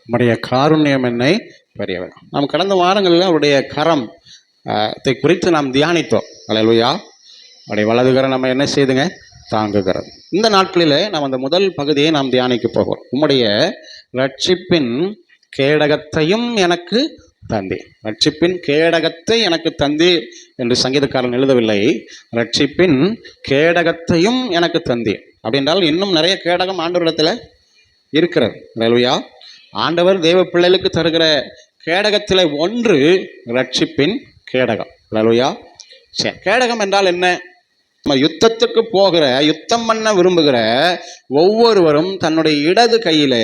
உம்முடைய காருண்யம் என்னை பெரியவர். நாம் கடந்த வாரங்களில் அவருடைய கரம் குறித்து நாம் தியானித்தோம். அல்லேலூயா. அவருடைய வலதுகரம் நம்ம என்ன செய்துங்க? தாங்குகிறது. இந்த நாட்களில் நாம் அந்த முதல் பகுதியை நாம் தியானிக்க போகிறோம். உம்முடைய ரட்சிப்பின் கேடகத்தையும் எனக்கு தந்தீர். ரட்சிப்பின் கேடகத்தை எனக்கு தந்தீர் என்று சங்கீதக்காரன் எழுதவில்லை. ரட்சிப்பின் கேடகத்தையும் எனக்கு தந்தீர் அப்படின்றால் இன்னும் நிறைய கேடகம் ஆண்டவரிடத்தில் இருக்கிறது. அல்லேலூயா. ஆண்டவர் தேவ பிள்ளைகளுக்கு தருகிற கேடகத்தில் ஒன்று ரட்சிப்பின் கேடகம். அல்லேலூயா. சரி, கேடகம் என்றால் என்ன? நம்ம யுத்தத்துக்கு போகிற, யுத்தம் பண்ண விரும்புகிற ஒவ்வொருவரும் தன்னுடைய இடது கையில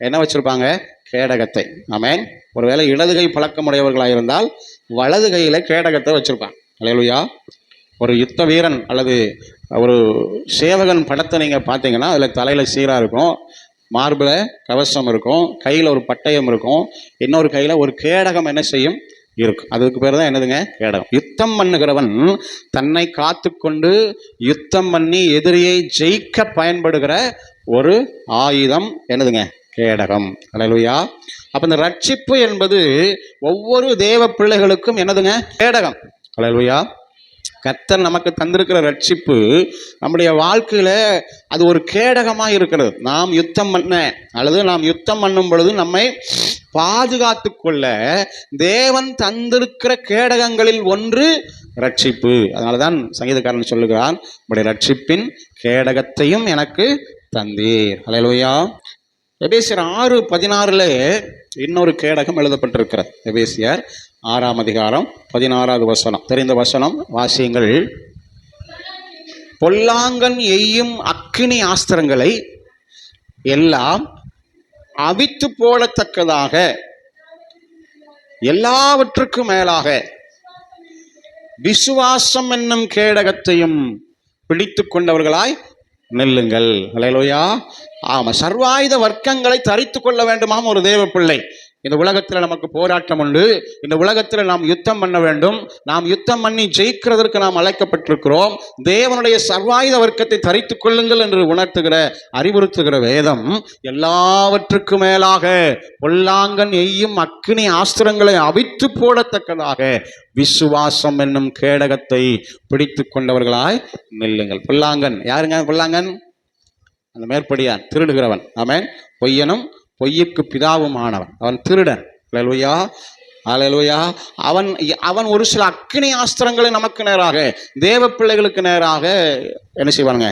என்ன வச்சிருப்பாங்க? கேடகத்தை. ஆமென். ஒருவேளை இடது கை பழக்கமுடையவர்களாக இருந்தால் வலது கையில கேடகத்தை வச்சிருப்பாங்க. அல்லேலூயா. ஒரு யுத்த வீரன் அல்லது ஒரு சேவகன் படத்தை நீங்க பார்த்தீங்கன்னா அதில் தலையில சீரா இருக்கும், மார்பில் கவசம் இருக்கும், கையில் ஒரு பட்டயம் இருக்கும், இன்னொரு கையில் ஒரு கேடகம் என்ன செய்யும்? இருக்கும். அதுக்கு பேர் தான் என்னதுங்க? கேடகம். யுத்தம் பண்ணுகிறவன் தன்னை காத்து கொண்டு யுத்தம் பண்ணி எதிரியை ஜெயிக்க பயன்படுகிற ஒரு ஆயுதம் என்னதுங்க? கேடகம். அல்லேலூயா. அப்போ இந்த ரட்சிப்பு என்பது ஒவ்வொரு தேவ பிள்ளைகளுக்கும் என்னதுங்க? கேடகம். அல்லேலூயா. கர்த்தர் நமக்கு தந்திருக்கிற ரட்சிப்பு நம்முடைய வாழ்க்கையில அது ஒரு கேடகமாக இருக்கிறது. நாம் யுத்தம் பண்ண அல்லது நாம் யுத்தம் பண்ணும் பொழுது நம்மை பாதுகாத்து கொள்ள தேவன் தந்திருக்கிற கேடகங்களில் ஒன்று ரட்சிப்பு. அதனாலதான் சங்கீதக்காரன் சொல்லுகிறான், உம்முடைய ரட்சிப்பின் கேடகத்தையும் எனக்கு தந்தீர். அல்லேலூயா. எபேசியர் 6:16 இன்னொரு கேடகம் எழுதப்பட்டிருக்கிறது. எபேசியர் 6ஆம் அதிகாரம் 16வது வசனம். தெரிந்த வசனம் வாசியுங்கள். பொல்லாங்கன் எய்யும் அக்கினி ஆஸ்திரங்களை எல்லாம் அவித்து போடத்தக்கதாக எல்லாவற்றுக்கும் மேலாக விசுவாசம் என்னும் கேடகத்தையும் பிடித்து கொண்டவர்களாய் நெல்லுங்கள். அல்லேலூயா. ஆமா, சர்வாயுத வர்க்கங்களை தரித்து கொள்ள வேண்டுமாம் ஒரு தேவ பிள்ளை. இந்த உலகத்தில் நமக்கு போராட்டம் உண்டு. இந்த உலகத்தில் நாம் யுத்தம் பண்ண வேண்டும். நாம் யுத்தம் பண்ணி ஜெயிக்கிறதற்கு நாம் அழைக்கப்பட்டிருக்கிறோம். தேவனுடைய சர்வாயுத வர்க்கத்தை தரித்து கொள்ளுங்கள் என்று உணர்த்துகிற, அறிவுறுத்துகிற வேதம் எல்லாவற்றுக்கும் மேலாக பொல்லாங்கன் எய்யும் அக்கினி ஆஸ்திரங்களை அவித்து போடத்தக்கதாக விசுவாசம் என்னும் கேடகத்தை பிடித்து கொண்டவர்களாய் நில்லுங்கள். பொல்லாங்கன் யாருங்க? பொல்லாங்கன் அந்த மேற்படியான், திருடுகிறவன். ஆமென். பொய்யனும் பொய்யுக்கு பிதாவும் ஆனவன், அவன் திருடன். அல்லேலூயா. அல்லேலூயா. அவன் ஒரு சில அக்கினி ஆஸ்திரங்களை நமக்கு நேராக, தேவ பிள்ளைகளுக்கு நேராக என்ன செய்வானுங்க?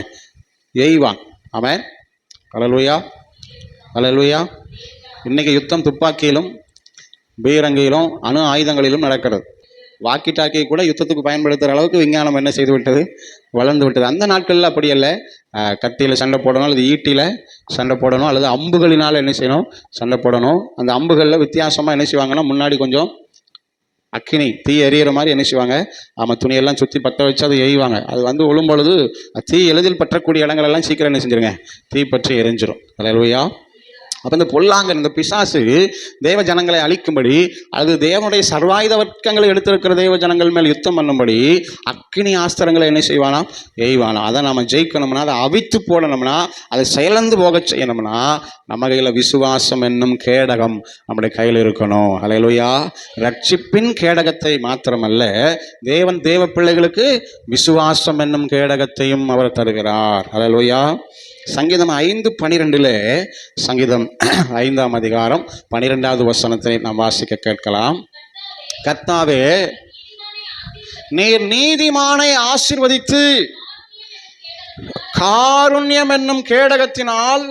எய்வான். ஆமென். அல்லேலூயா. அல்லேலூயா. இன்னைக்கு யுத்தம் துப்பாக்கியிலும் பீரங்கியிலும் அணு ஆயுதங்களிலும் நடக்கிறது. வாக்கி டாக்கி கூட யுத்தத்துக்கு பயன்படுத்துகிற அளவுக்கு விஞ்ஞானம் என்ன செய்து விட்டது? வளர்ந்து விட்டது. அந்த நாட்களில் அப்படி அல்ல. கத்தியில் சண்டை போடணும், அல்லது ஈட்டியில் சண்டை போடணும், அல்லது அம்புகளினால் என்ன செய்யணும்? சண்டை போடணும். அந்த அம்புகளில் வித்தியாசமாக என்ன செய்வாங்கன்னா, முன்னாடி கொஞ்சம் அக்கினி தீ எரியிற மாதிரி என்ன செய்வாங்க? ஆமாம், துணியெல்லாம் சுற்றி பற்ற வச்சு அதை எய்வாங்க. அது விழும்பொழுது தீ எளிதில் பற்றக்கூடிய இடங்களெல்லாம் சீக்கிரம் என்ன செஞ்சிருங்க? தீ பற்றி எரிஞ்சிடும். அல்லேலூயா. அப்போ இந்த பொல்லாங்கன், இந்த பிசாசு தேவ ஜனங்களை அழிக்கும்படி, அது தேவனுடைய சர்வாயுத வர்க்கங்களை எடுத்திருக்கிற தேவ ஜனங்கள் மேல் யுத்தம் பண்ணும்படி அக்கினி ஆஸ்திரங்களை என்ன செய்வானா? எய்வானா. அதை நம்ம ஜெயிக்கணும்னா, அதை அவித்து போடணும்னா, அதை செயலந்து போக செய்யணும்னா நம்ம கையில் விசுவாசம் என்னும் கேடகம் நம்முடைய கையில் இருக்கணும். அல்லேலூயா. ரட்சிப்பின் கேடகத்தை மாத்திரமல்ல, தேவன் தேவ பிள்ளைகளுக்கு விசுவாசம் என்னும் கேடகத்தையும் அவர் தருகிறார். அல்லேலூயா. சங்கீதம் 5:12 சங்கீதம் 5ஆம் அதிகாரம் 12வது வசனத்தை நாம் வாசிக்க கேட்கலாம். கர்த்தாவே, நீர் நீதிமானை ஆசீர்வதித்து காருண்யம் என்னும் கேடகத்தினால்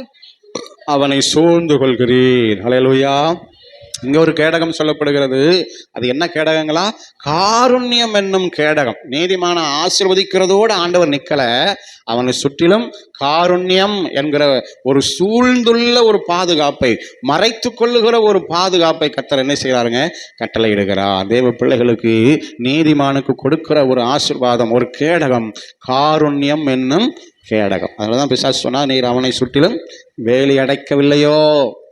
அவனை சூழ்ந்து கொள்கிறீர். அல்லேலூயா. இங்க ஒரு கேடகம் சொல்லப்படுகிறது. அது என்ன கேடகங்களா? காருண்யம் என்னும் கேடகம். நீதிமான ஆசீர்வதிக்கிறதோடு ஆண்டவர் நிக்கல, அவனை சுற்றிலும் காருண்யம் என்கிற ஒரு சூழ்ந்துள்ள ஒரு பாதுகாப்பை, மறைத்து கொள்ளுகிற ஒரு பாதுகாப்பை கர்த்தர் என்ன செய்கிறாருங்க? கட்டளையிடுகிறார். தேவ பிள்ளைகளுக்கு நீதிமானுக்கு கொடுக்கிற ஒரு ஆசீர்வாதம், ஒரு கேடகம், காருண்யம் என்னும் கேடகம். அதனாலதான் பிசாசு சொன்னா, நீர் அவனை சுற்றிலும் வேலி அடைக்கவில்லையோ?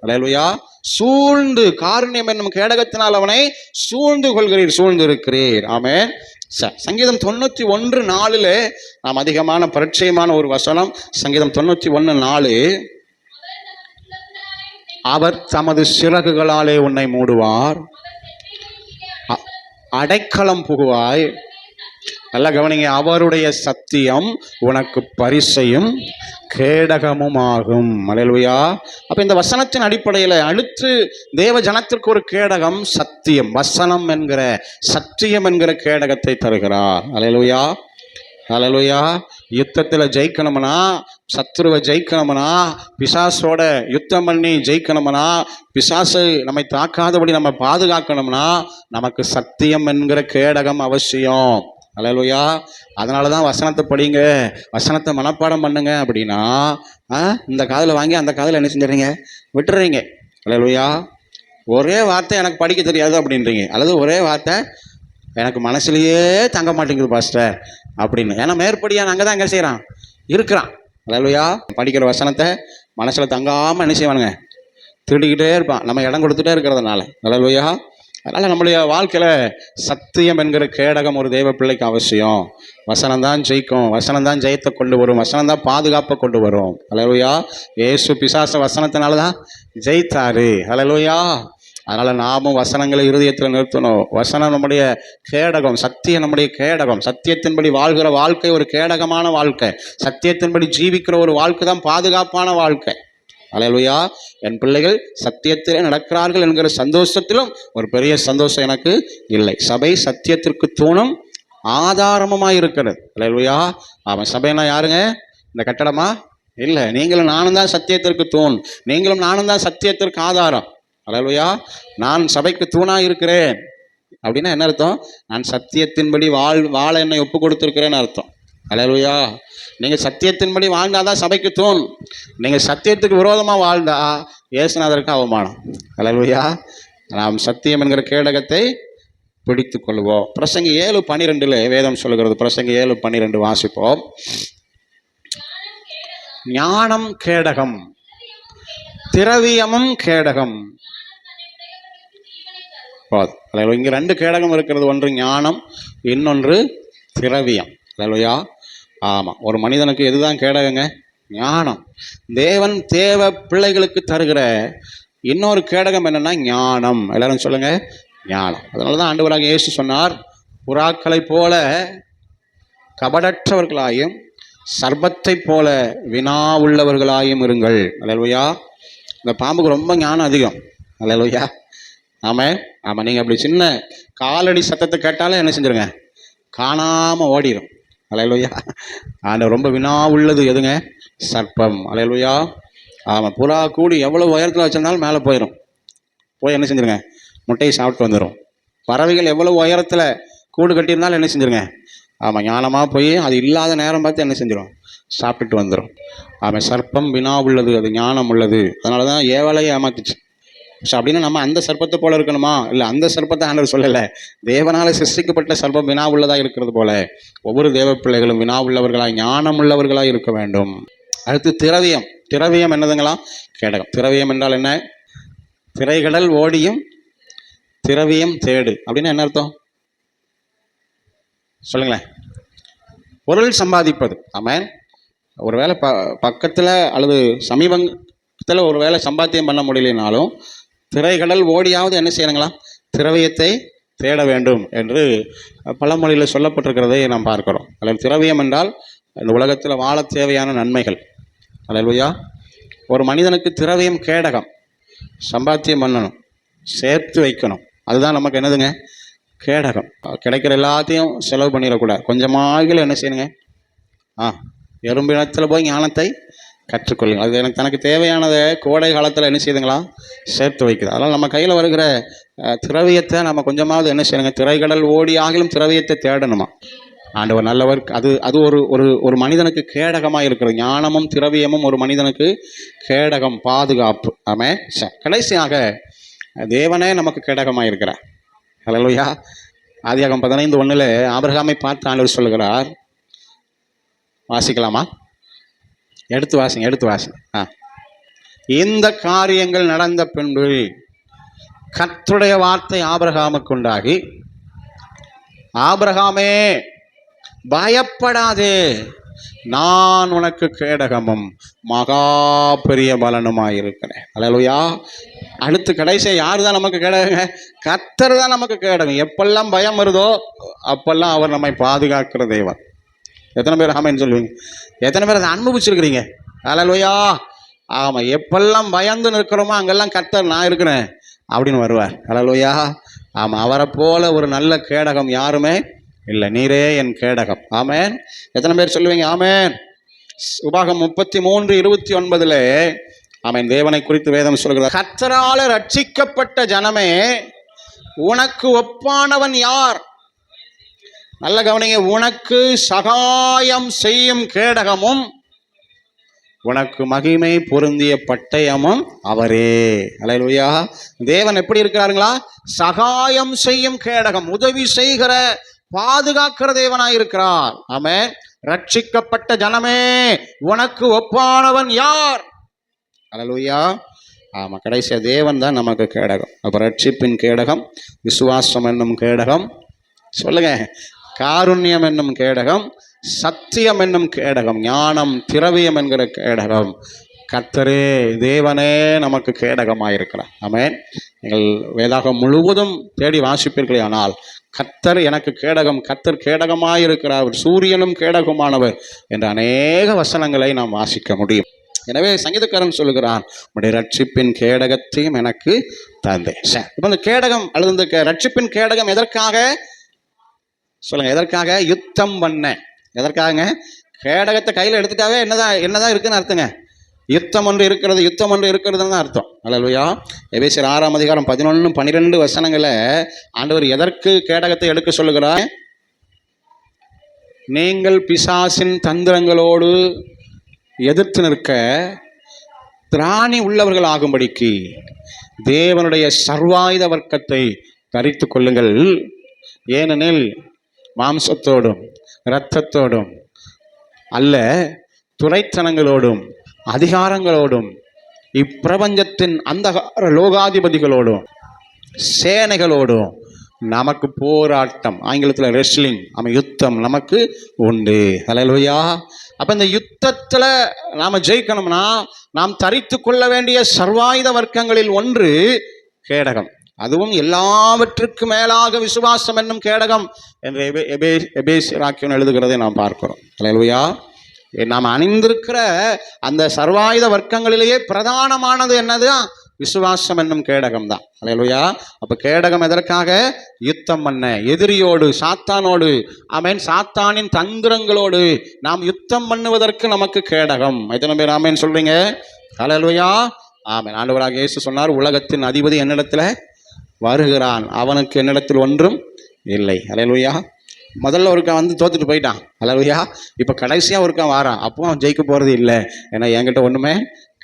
அல்லேலூயா. சூழ்ந்து, காருண்யம் என்னும் கேடகத்தினால் அவனை சூழ்ந்து கொள்கிறீர், சூழ்ந்து இருக்கிறீர். ஆமென். சங்கீதம் 91:4 நாம் அதிகமான பரிச்சயமான ஒரு வசனம். சங்கீதம் 91:4. அவர் தமது சிறகுகளாலே உன்னை மூடுவார். அடைக்கலம் புகுவாய். நல்லா கவனிங்க. அவருடைய சத்தியம் உனக்கு பரிசையும் கேடகமும் ஆகும். அல்லேலூயா. அப்ப இந்த வசனத்தின் அடிப்படையில் அடுத்து தேவ ஜனத்திற்கு ஒரு கேடகம் சத்தியம், வசனம் என்கிற சத்தியம் என்கிற கேடகத்தை தருகிறார். அல்லேலூயா. அல்லேலூயா. யுத்தத்தில் ஜெயிக்கணும்னா, சத்துருவை ஜெயிக்கணும்னா, பிசாசோட யுத்தம் பண்ணி ஜெயிக்கணும்னா, பிசாசு நம்மை தாக்காதபடி நம்ம பாதுகாக்கணும்னா நமக்கு சத்தியம் என்கிற கேடகம் அவசியம். அல்லேலூயா. அதனால தான் வசனத்தை படிங்க, வசனத்தை மனப்பாடம் பண்ணுங்க அப்படின்னா இந்த காதில் வாங்கி அந்த காதில் என்ன செஞ்சுறீங்க, விட்டுறீங்க. அல்லேலூயா. ஒரே வார்த்தை எனக்கு படிக்க தெரியாது அப்படின்றீங்க, அல்லது ஒரே வார்த்தை எனக்கு மனசுலையே தங்க மாட்டேங்குது பாஸ்டர் அப்படின்னு. ஏன்னா மேற்படியாக அங்கே தான் எங்கே செய்கிறான், இருக்கிறான். அல்லேலூயா. படிக்கிற வசனத்தை மனசில் தங்காமல் என்ன செய்வானுங்க, திருடிக்கிட்டே இருப்பான், நம்ம இடம் கொடுத்துட்டே இருக்கிறதுனால. அல்லேலூயா. அதனால் நம்முடைய வாழ்க்கையில் சத்தியம் என்கிற கேடகம் ஒரு தேவ பிள்ளைக்கு அவசியம். வசனம் தான் ஜெயிக்கும், வசனம் தான் ஜெயத்தை கொண்டு வரும், வசனம் தான் பாதுகாப்பை கொண்டு வரும். அல்லேலூயா. இயேசு பிசாச வசனத்தினால தான் ஜெயித்தாரு. அல்லேலூயா. அதனால் நாமும் வசனங்களை இருதயத்தில் நிறுத்தணும். வசனம் நம்முடைய கேடகம், சத்தியம் நம்முடைய கேடகம். சத்தியத்தின்படி வாழ்கிற வாழ்க்கை ஒரு கேடகமான வாழ்க்கை. சத்தியத்தின்படி ஜீவிக்கிற ஒரு வாழ்க்கை தான் பாதுகாப்பான வாழ்க்கை. அல்லேலூயா. என் பிள்ளைகள் சத்தியத்திலே நடக்கிறார்கள் என்கிற சந்தோஷத்திலும் ஒரு பெரிய சந்தோஷம் எனக்கு இல்லை. சபை சத்தியத்திற்கு தூணும் ஆதாரமுமாய் இருக்கிறது. அல்லேலூயா. அவன் சபைனா யாருங்க, இந்த கட்டடமா இல்லை, நீங்களும் நானும் தான் சத்தியத்திற்கு தூண், நீங்களும் நானும் தான் சத்தியத்திற்கு ஆதாரம். அல்லேலூயா. நான் சபைக்கு தூணா இருக்கிறேன் அப்படின்னா என்ன அர்த்தம், நான் சத்தியத்தின்படி வாழ என்னை ஒப்பு கொடுத்துருக்கிறேன்னு அர்த்தம். அல்லேலூயா. நீங்கள் சத்தியத்தின்படி வாழ்ந்தாதான் சபைக்கு தூண். நீங்கள் சத்தியத்துக்கு விரோதமாக வாழ்ந்தா இயேசுநாதருக்கு அவமானம். அல்லேலூயா. நாம் சத்தியம் என்கிற கேடகத்தை பிடித்து கொள்வோம். பிரசங்கி 7:12 வேதம் சொல்லுகிறது. பிரசங்கி 7:12 வாசிப்போம். ஞானம் கேடகம், திரவியமும் கேடகம். இங்கே 2 கேடகம் இருக்கிறது. ஒன்று ஞானம், இன்னொன்று திரவியம். அல்லேலூயா. ஆமாம். ஒரு மனிதனுக்கு எதுதான் கேடகங்க, ஞானம். தேவன் தேவ பிள்ளைகளுக்கு தருகிற இன்னொரு கேடகம் என்னன்னா ஞானம். எல்லாரும் சொல்லுங்க, ஞானம். அதனால தான் ஆண்டவராக இயேசு சொன்னார், புறாக்களை போல கபடற்றவர்களாயும் சர்பத்தை போல வினா உள்ளவர்களாயும் இருங்கள். அல்லேலூயா. இந்த பாம்புக்கு ரொம்ப ஞானம் அதிகம். அல்லேலூயா. ஆமாம். ஆமாம். நீங்கள் அப்படி சின்ன காலடி சத்தத்தை கேட்டாலே என்ன செஞ்சுருங்க, காணாமல் ஓடிடும். அல்லேலூயா. ஆண்டவர் ரொம்ப வினா உள்ளது எதுங்க, சர்ப்பம். அல்லேலூயா. ஆமாம். புறா கூடி எவ்வளோ உயரத்தில் வச்சிருந்தாலும் மேலே போயிடும், போய் என்ன செஞ்சுருங்க, முட்டையை சாப்பிட்டு வந்துடும். பறவைகள் எவ்வளோ உயரத்தில் கூடு கட்டியிருந்தாலும் என்ன செஞ்சுருங்க, ஆமாம், ஞானமாக போய் அது இல்லாத நேரம் பார்த்து என்ன செஞ்சிடும், சாப்பிட்டுட்டு வந்துடும். ஆமாம். சர்ப்பம் வினா உள்ளது, அது ஞானம் உள்ளது. அதனால தான் ஏவலையை ஏமாத்துச்சு. ஸோ அப்படின்னா நம்ம அந்த சர்ப்பத்தை போல இருக்கணுமா, இல்லை, அந்த சர்ப்பத்தை ஆண்டவர் சொல்லலை. தேவனால் சிருஷ்டிக்கப்பட்ட சர்ப்பம் வினா உள்ளதாக இருக்கிறது போல ஒவ்வொரு தேவ பிள்ளைகளும் வினா உள்ளவர்களாய் ஞானம் உள்ளவர்களாய் இருக்க வேண்டும். அடுத்து திரவியம். திரவியம் என்னதுங்களா, கேடகம். திரவியம் என்றால் என்ன, திரைகடல் ஓடியும் திரவியம் தேடு அப்படின்னா என்ன அர்த்தம் சொல்லுங்களேன். பொருள் சம்பாதிப்பது. ஆமாம். ஒரு வேளை பக்கத்தில் அல்லது சமீபத்தில் ஒரு வேளை சம்பாத்தியம் பண்ண முடியலனாலும் திரைகடல் ஓடியாவது என்ன செய்யணுங்களா, திரவியத்தை தேட வேண்டும் என்று பழமொழியில் சொல்லப்பட்டிருக்கிறதை நாம் பார்க்கிறோம். அதில் திரவியம் என்றால் இந்த உலகத்தில் வாழ தேவையான நன்மைகள். அல்லேலூயா. ஒரு மனிதனுக்கு திரவியம் கேடகம். சம்பாத்தியம் பண்ணணும், சேர்த்து வைக்கணும், அதுதான் நமக்கு என்னதுங்க, கேடகம். கிடைக்கிற எல்லாத்தையும் செலவு பண்ணிடக்கூடாது. கொஞ்சமாக என்ன செய்யணுங்க, எறும்பினத்தில் போய் ஞானத்தை கற்றுக்கொள்ளுங்க. அது எனக்கு தனக்கு தேவையானதை கோடை காலத்தில் என்ன செய்யுதுங்களா, சேர்த்து வைக்குது. அதனால் நம்ம கையில் வருகிற திரவியத்தை நம்ம கொஞ்சமாவது என்ன செய்யணுங்க, திரைகடல் ஓடி ஆகிலும் திரவியத்தை தேடணுமா. ஆண்டவர் நல்லவர். அது ஒரு மனிதனுக்கு கேடகமாக இருக்கிறது. ஞானமும் திரவியமும் ஒரு மனிதனுக்கு கேடகம், பாதுகாப்பு. ஆமாம். கடைசியாக தேவனே நமக்கு கேடகமாக இருக்கிறார். அல்லேலூயா. ஆதியாகமம் 15:1 ஆபிரகாமை பார்த்து ஆண்டவர் சொல்லுகிறார். வாசிக்கலாமா? எடுத்து வாசிங்க. இந்த காரியங்கள் நடந்த பின்பு கர்த்தருடைய வார்த்தை ஆபிரகாமுக்கு உண்டாகி, ஆபிரகாமே பயப்படாதே. நான் உனக்கு கேடகமும் மகா பெரிய பலனுமாயிருக்கிறேன். அல்லேலூயா. அடுத்து கடைசியாக யார் தான் நமக்கு கேடகங்க? கர்த்தர் தான் நமக்கு கேடகம். எப்பெல்லாம் பயம் வருதோ அப்பெல்லாம் அவர் நம்மை பாதுகாக்கிற தேவன். எத்தனை பேர் ஆமைன்னு சொல்லுவீங்க? எத்தனை பேர் அதை அனுபவிச்சிருக்கிறீங்க? அல்லேலூயா. ஆமாம், எப்பெல்லாம் பயந்து நிற்கிறோமோ அங்கெல்லாம் கர்த்தர் நான் இருக்கிறேன் அப்படின்னு வருவார். அல்லேலூயா. ஆமாம், அவரை போல ஒரு நல்ல கேடகம் யாருமே இல்லை. நீரே என் கேடகம். ஆமேன். எத்தனை பேர் சொல்லுவீங்க? ஆமேன். உபாகம் 33:29 ஆமேன், தேவனை குறித்து வேதம் சொல்கிறார், கர்த்தரால ரட்சிக்கப்பட்ட ஜனமே உனக்கு ஒப்பானவன் யார்? நல்ல கவனிங்க. உனக்கு சகாயம் செய்யும் கேடகமும் உனக்கு மகிமை பொருந்திய பட்டயமும் அவரே. அல்லேலூயா. தேவன் எப்படி இருக்கிறாருங்களா? சகாயம் செய்யும் கேடகம், உதவி செய்கிற பாதுகாக்கிற தேவனாயிருக்கிறார். ஆமென். ரட்சிக்கப்பட்ட ஜனமே உனக்கு ஒப்பானவன் யார்? அல்லேலூயா. ஆமா, கடைசியா தேவன் தான் நமக்கு கேடகம். அப்ப ரட்சிப்பின் கேடகம், விசுவாசம் என்னும் கேடகம், சொல்லுங்க, காருண்யம் என்னும் கேடகம், சத்தியம் என்னும் கேடகம், ஞானம் திரவியம் என்கிற கேடகம், கர்த்தரே தேவனே நமக்கு கேடகமாயிருக்கிறார். ஆமென். நீங்கள் வேதாகம் முழுவதும் தேடி வாசிப்பீர்களே ஆனால் கர்த்தர் எனக்கு கேடகம், கர்த்தர் கேடகமாயிருக்கிறார், சூரியனும் கேடகமானவர் என்ற அநேக வசனங்களை நாம் வாசிக்க முடியும். எனவே சங்கீதக்காரன் சொல்லுகிறான், உடைய ரட்சிப்பின் கேடகத்தையும் எனக்கு தந்தேன். இப்போ இந்த கேடகம் அல்லது இந்த ரட்சிப்பின் கேடகம் எதற்காக சொல்லுங்க? எதற்காக? யுத்தம் பண்ண. எதற்காக? கேடகத்தை கையில் எடுத்துட்டாவே என்னதான் இருக்குன்னு அர்த்தங்க. யுத்தம் ஒன்று இருக்கிறது, யுத்தம் ஒன்று இருக்கிறதுன்னு தான் அர்த்தம். அல்லேலூயா. எபேசியர் 6:11-12 வசனங்களை ஆண்டவர் எதற்கு கேடகத்தை எடுக்க சொல்லுகிறார்? நீங்கள் பிசாசின் தந்திரங்களோடு எதிர்த்து நிற்க திராணி உள்ளவர்கள் ஆகும்படிக்கு தேவனுடைய சர்வாயுத வர்க்கத்தை தரித்து கொள்ளுங்கள். ஏனெனில் மாம்சத்தோடும் இரத்தத்தோடும் அல்ல, துரைத்தனங்களோடும் அதிகாரங்களோடும் இப்பிரபஞ்சத்தின் அந்தகார லோகாதிபதிகளோடும் சேனைகளோடும் நமக்கு போராட்டம், ஆங்கிலத்தில் ரெஸ்லிங், யுத்தம் நமக்கு உண்டு. அல்லேலூயா. அப்போ இந்த யுத்தத்தில் நாம் ஜெயிக்கணும்னா நாம் தரித்து கொள்ள வேண்டிய சர்வாயுத வர்க்கங்களில் ஒன்று கேடகம். அதுவும் எல்லாவற்றுக்கு மேலாக விசுவாசம் என்னும் கேடகம் என்று எபேசியர் எழுதுகிறதை நாம் பார்க்கிறோம். அல்லேலூயா. நாம் அணிந்திருக்கிற அந்த சர்வாயுத வர்க்கங்களிலேயே பிரதானமானது என்னது? விசுவாசம் என்னும் கேடகம் தான். அல்லேலூயா. அப்போ கேடகம் எதற்காக? யுத்தம் பண்ண, எதிரியோடு, சாத்தானோடு, ஆமேன், சாத்தானின் தந்திரங்களோடு நாம் யுத்தம் பண்ணுவதற்கு நமக்கு கேடகம். எத்தனை பேர் ஆமேன் சொல்றீங்க? அல்லேலூயா. ஆமேன். ஆண்டவராக இயேசு சொன்னார், உலகத்தின் அதிபதி என்னிடத்துல வருகிறான், அவனுக்கு என்னிடத்தில் ஒன்றும் இல்லை. அல்லேலூயா. முதல்ல ஒருக்கா வந்து தோத்துட்டு போயிட்டான். அல்லேலூயா. இப்போ கடைசியாக ஒருக்கா வாரான், அப்போ அவன் ஜெயிக்க போகிறது இல்லை, ஏன்னா என்கிட்ட ஒன்றுமே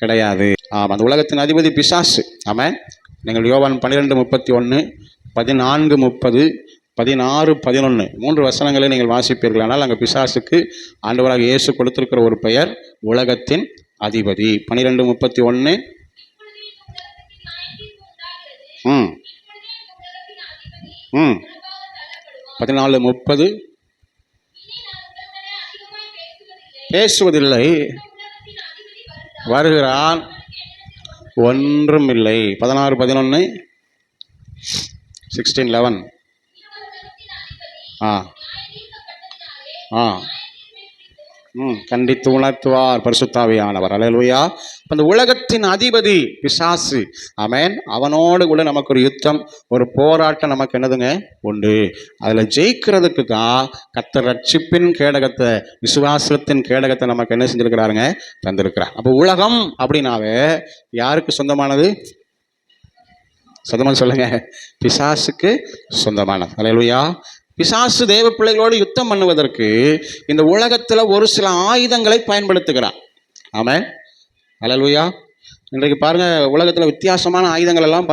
கிடையாது. ஆமாம், அந்த உலகத்தின் அதிபதி பிசாசு. ஆமாம். நீங்கள் யோவான் 12:31, 14:30, 16:11 3 வசனங்களை நீங்கள் வாசிப்பீர்கள். ஆனால் அங்கே பிசாசுக்கு ஆண்டவராக இயேசு கொடுத்திருக்கிற ஒரு பெயர் உலகத்தின் அதிபதி. 12:31 ம் ம் 14:30 பேசுவதில்லை, வருகிறான், ஒன்றும் இல்லை. 16:11 16:11 கண்டித்து உணர்த்துவார் பரிசுத்தாவியானவர். அல்லேலூயா. அந்த உலகத்தின் அதிபதி பிசாசு. ஆமென். அவனோடு கூட நமக்கு ஒரு யுத்தம், ஒரு போராட்டம் நமக்கு என்னதுங்க உண்டு. அதில் ஜெயிக்கிறதுக்கு தான் கர்த்தர் ரட்சிப்பின் கேடகத்தை, விசுவாசத்தின் கேடகத்தை நமக்கு என்ன செஞ்சிருக்கிறாருங்க? தந்திருக்கிறார். அப்போ உலகம் அப்படின்னாவே யாருக்கு சொந்தமானது? சொந்தமாக சொல்லுங்க. பிசாசுக்கு சொந்தமானது. அல்லேலூயா. பிசாசு தேவ பிள்ளைகளோடு யுத்தம் பண்ணுவதற்கு இந்த உலகத்தில் ஒரு சில ஆயுதங்களை பயன்படுத்துகிறான். ஆமென். அல்லேலூயா. இன்றைக்கு பாருங்க, உலகத்தில் வித்தியாசமான ஆயுதங்கள் எல்லாம்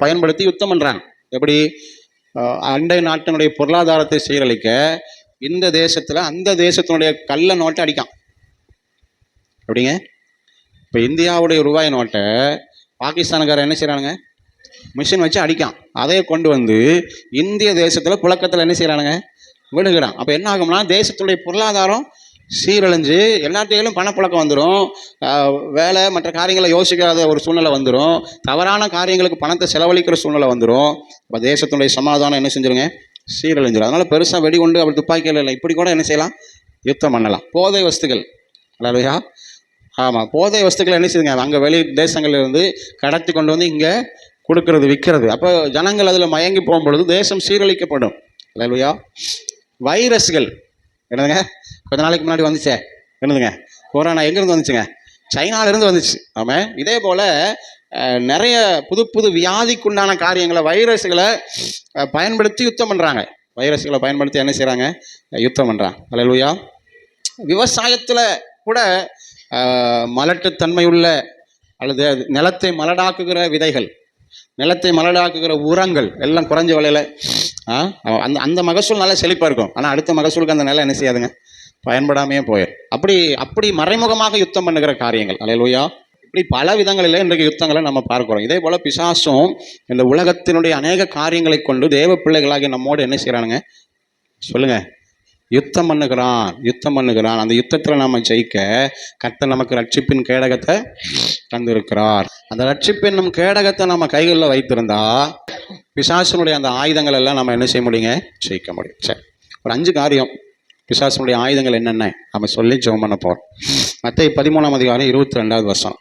பயன்படுத்தி யுத்தம் பண்ணுறாங்க. எப்படி? அண்டை நாட்டினுடைய பொருளாதாரத்தை சீரழிக்க இந்த தேசத்தில் அந்த தேசத்தினுடைய கள்ள நோட்டை அடிக்கான். எப்படிங்க? இப்போ இந்தியாவுடைய ரூபாய் நோட்டை பாகிஸ்தானுக்காரன் என்ன செய்கிறானுங்க? மிஷின் வச்சு அடிக்கான். அதையே கொண்டு வந்து இந்திய தேசத்தில் புழக்கத்தில் என்ன செய்கிறானுங்க? விடுகிறான். அப்போ என்ன ஆகும்னா தேசத்துடைய பொருளாதாரம் சீரழிஞ்சு எல்லாத்தையும் பணப்புழக்கம் வந்துடும், வேலை மற்ற காரியங்களை யோசிக்காத ஒரு சூழ்நிலை வந்துடும், தவறான காரியங்களுக்கு பணத்தை செலவழிக்கிற சூழ்நிலை வந்துடும். இப்போ தேசத்தினுடைய சமாதானம் என்ன செஞ்சிருங்க, சீரழிஞ்சிடும். அதனால் பெருசாக வெடிகுண்டு அப்படி துப்பாக்கிகள் இல்லை, இப்படி கூட என்ன செய்யலாம், யுத்தம் பண்ணலாம். போதை வஸ்துகள், அல்லையா, ஆமாம், போதை வஸ்துக்கள் என்ன செய்யுங்க, அங்கே வெளி தேசங்கள்லேருந்து கடத்தி கொண்டு வந்து இங்கே கொடுக்கறது, விற்கிறது. அப்போ ஜனங்கள் அதில் மயங்கி போகும்பொழுது தேசம் சீரழிக்கப்படும், இல்லையா. வைரஸ்கள் என்னதுங்க, கொஞ்ச நாளைக்கு முன்னாடி வந்துச்சே, என்னதுங்க, கொரோனா எங்கேருந்து வந்துச்சுங்க, சைனாவிலேருந்து வந்துச்சு. ஆமாம், இதே போல் நிறைய புது புது வியாதிக்குண்டான காரியங்களை, வைரஸ்களை பயன்படுத்தி யுத்தம் பண்ணுறாங்க. வைரஸ்களை பயன்படுத்தி என்ன செய்கிறாங்க, யுத்தம் பண்ணுறாங்க, அல்லேலூயா. விவசாயத்தில் கூட மலட்டுத்தன்மை உள்ள அல்லது நிலத்தை மலடாக்குகிற விதைகள், நிலத்தை மலடாக்குகிற உரங்கள் எல்லாம் குறைஞ்ச விலையில் அந்த அந்த மகசூல் நல்லா செழிப்பாக இருக்கும். ஆனால் அடுத்த மகசூலுக்கு அந்த நிலம் என்ன செய்யாதுங்க, பயன்படாமையே போயிடும். அப்படி மறைமுகமாக யுத்தம் பண்ணுகிற காரியங்கள், அல்லேலூயா. இப்படி பல விதங்களில் இன்றைக்கு யுத்தங்களை நம்ம பார்க்கிறோம். இதே போல் பிசாசும் இந்த உலகத்தினுடைய அநேக காரியங்களை கொண்டு தேவ பிள்ளைகளாகி நம்மோடு என்ன செய்கிறானுங்க சொல்லுங்க, யுத்தம் பண்ணுகிறான். அந்த யுத்தத்தில் நம்ம ஜெயிக்க கர்த்தர் நமக்கு ரட்சிப்பின் கேடகத்தை தந்திருக்கிறார். அந்த ரட்சிப்பின் நம் கேடகத்தை நம்ம கைகளில் வைத்திருந்தா பிசாசனுடைய அந்த ஆயுதங்கள் எல்லாம் நம்ம என்ன செய்ய முடியுங்க, ஜெயிக்க முடியும். சரி, ஒரு 5 காரியம் பிசாசனுடைய ஆயுதங்கள் என்னென்ன நம்ம சொல்லி ஜெபம் பண்ண போகிறோம். மத்தேயு 13:22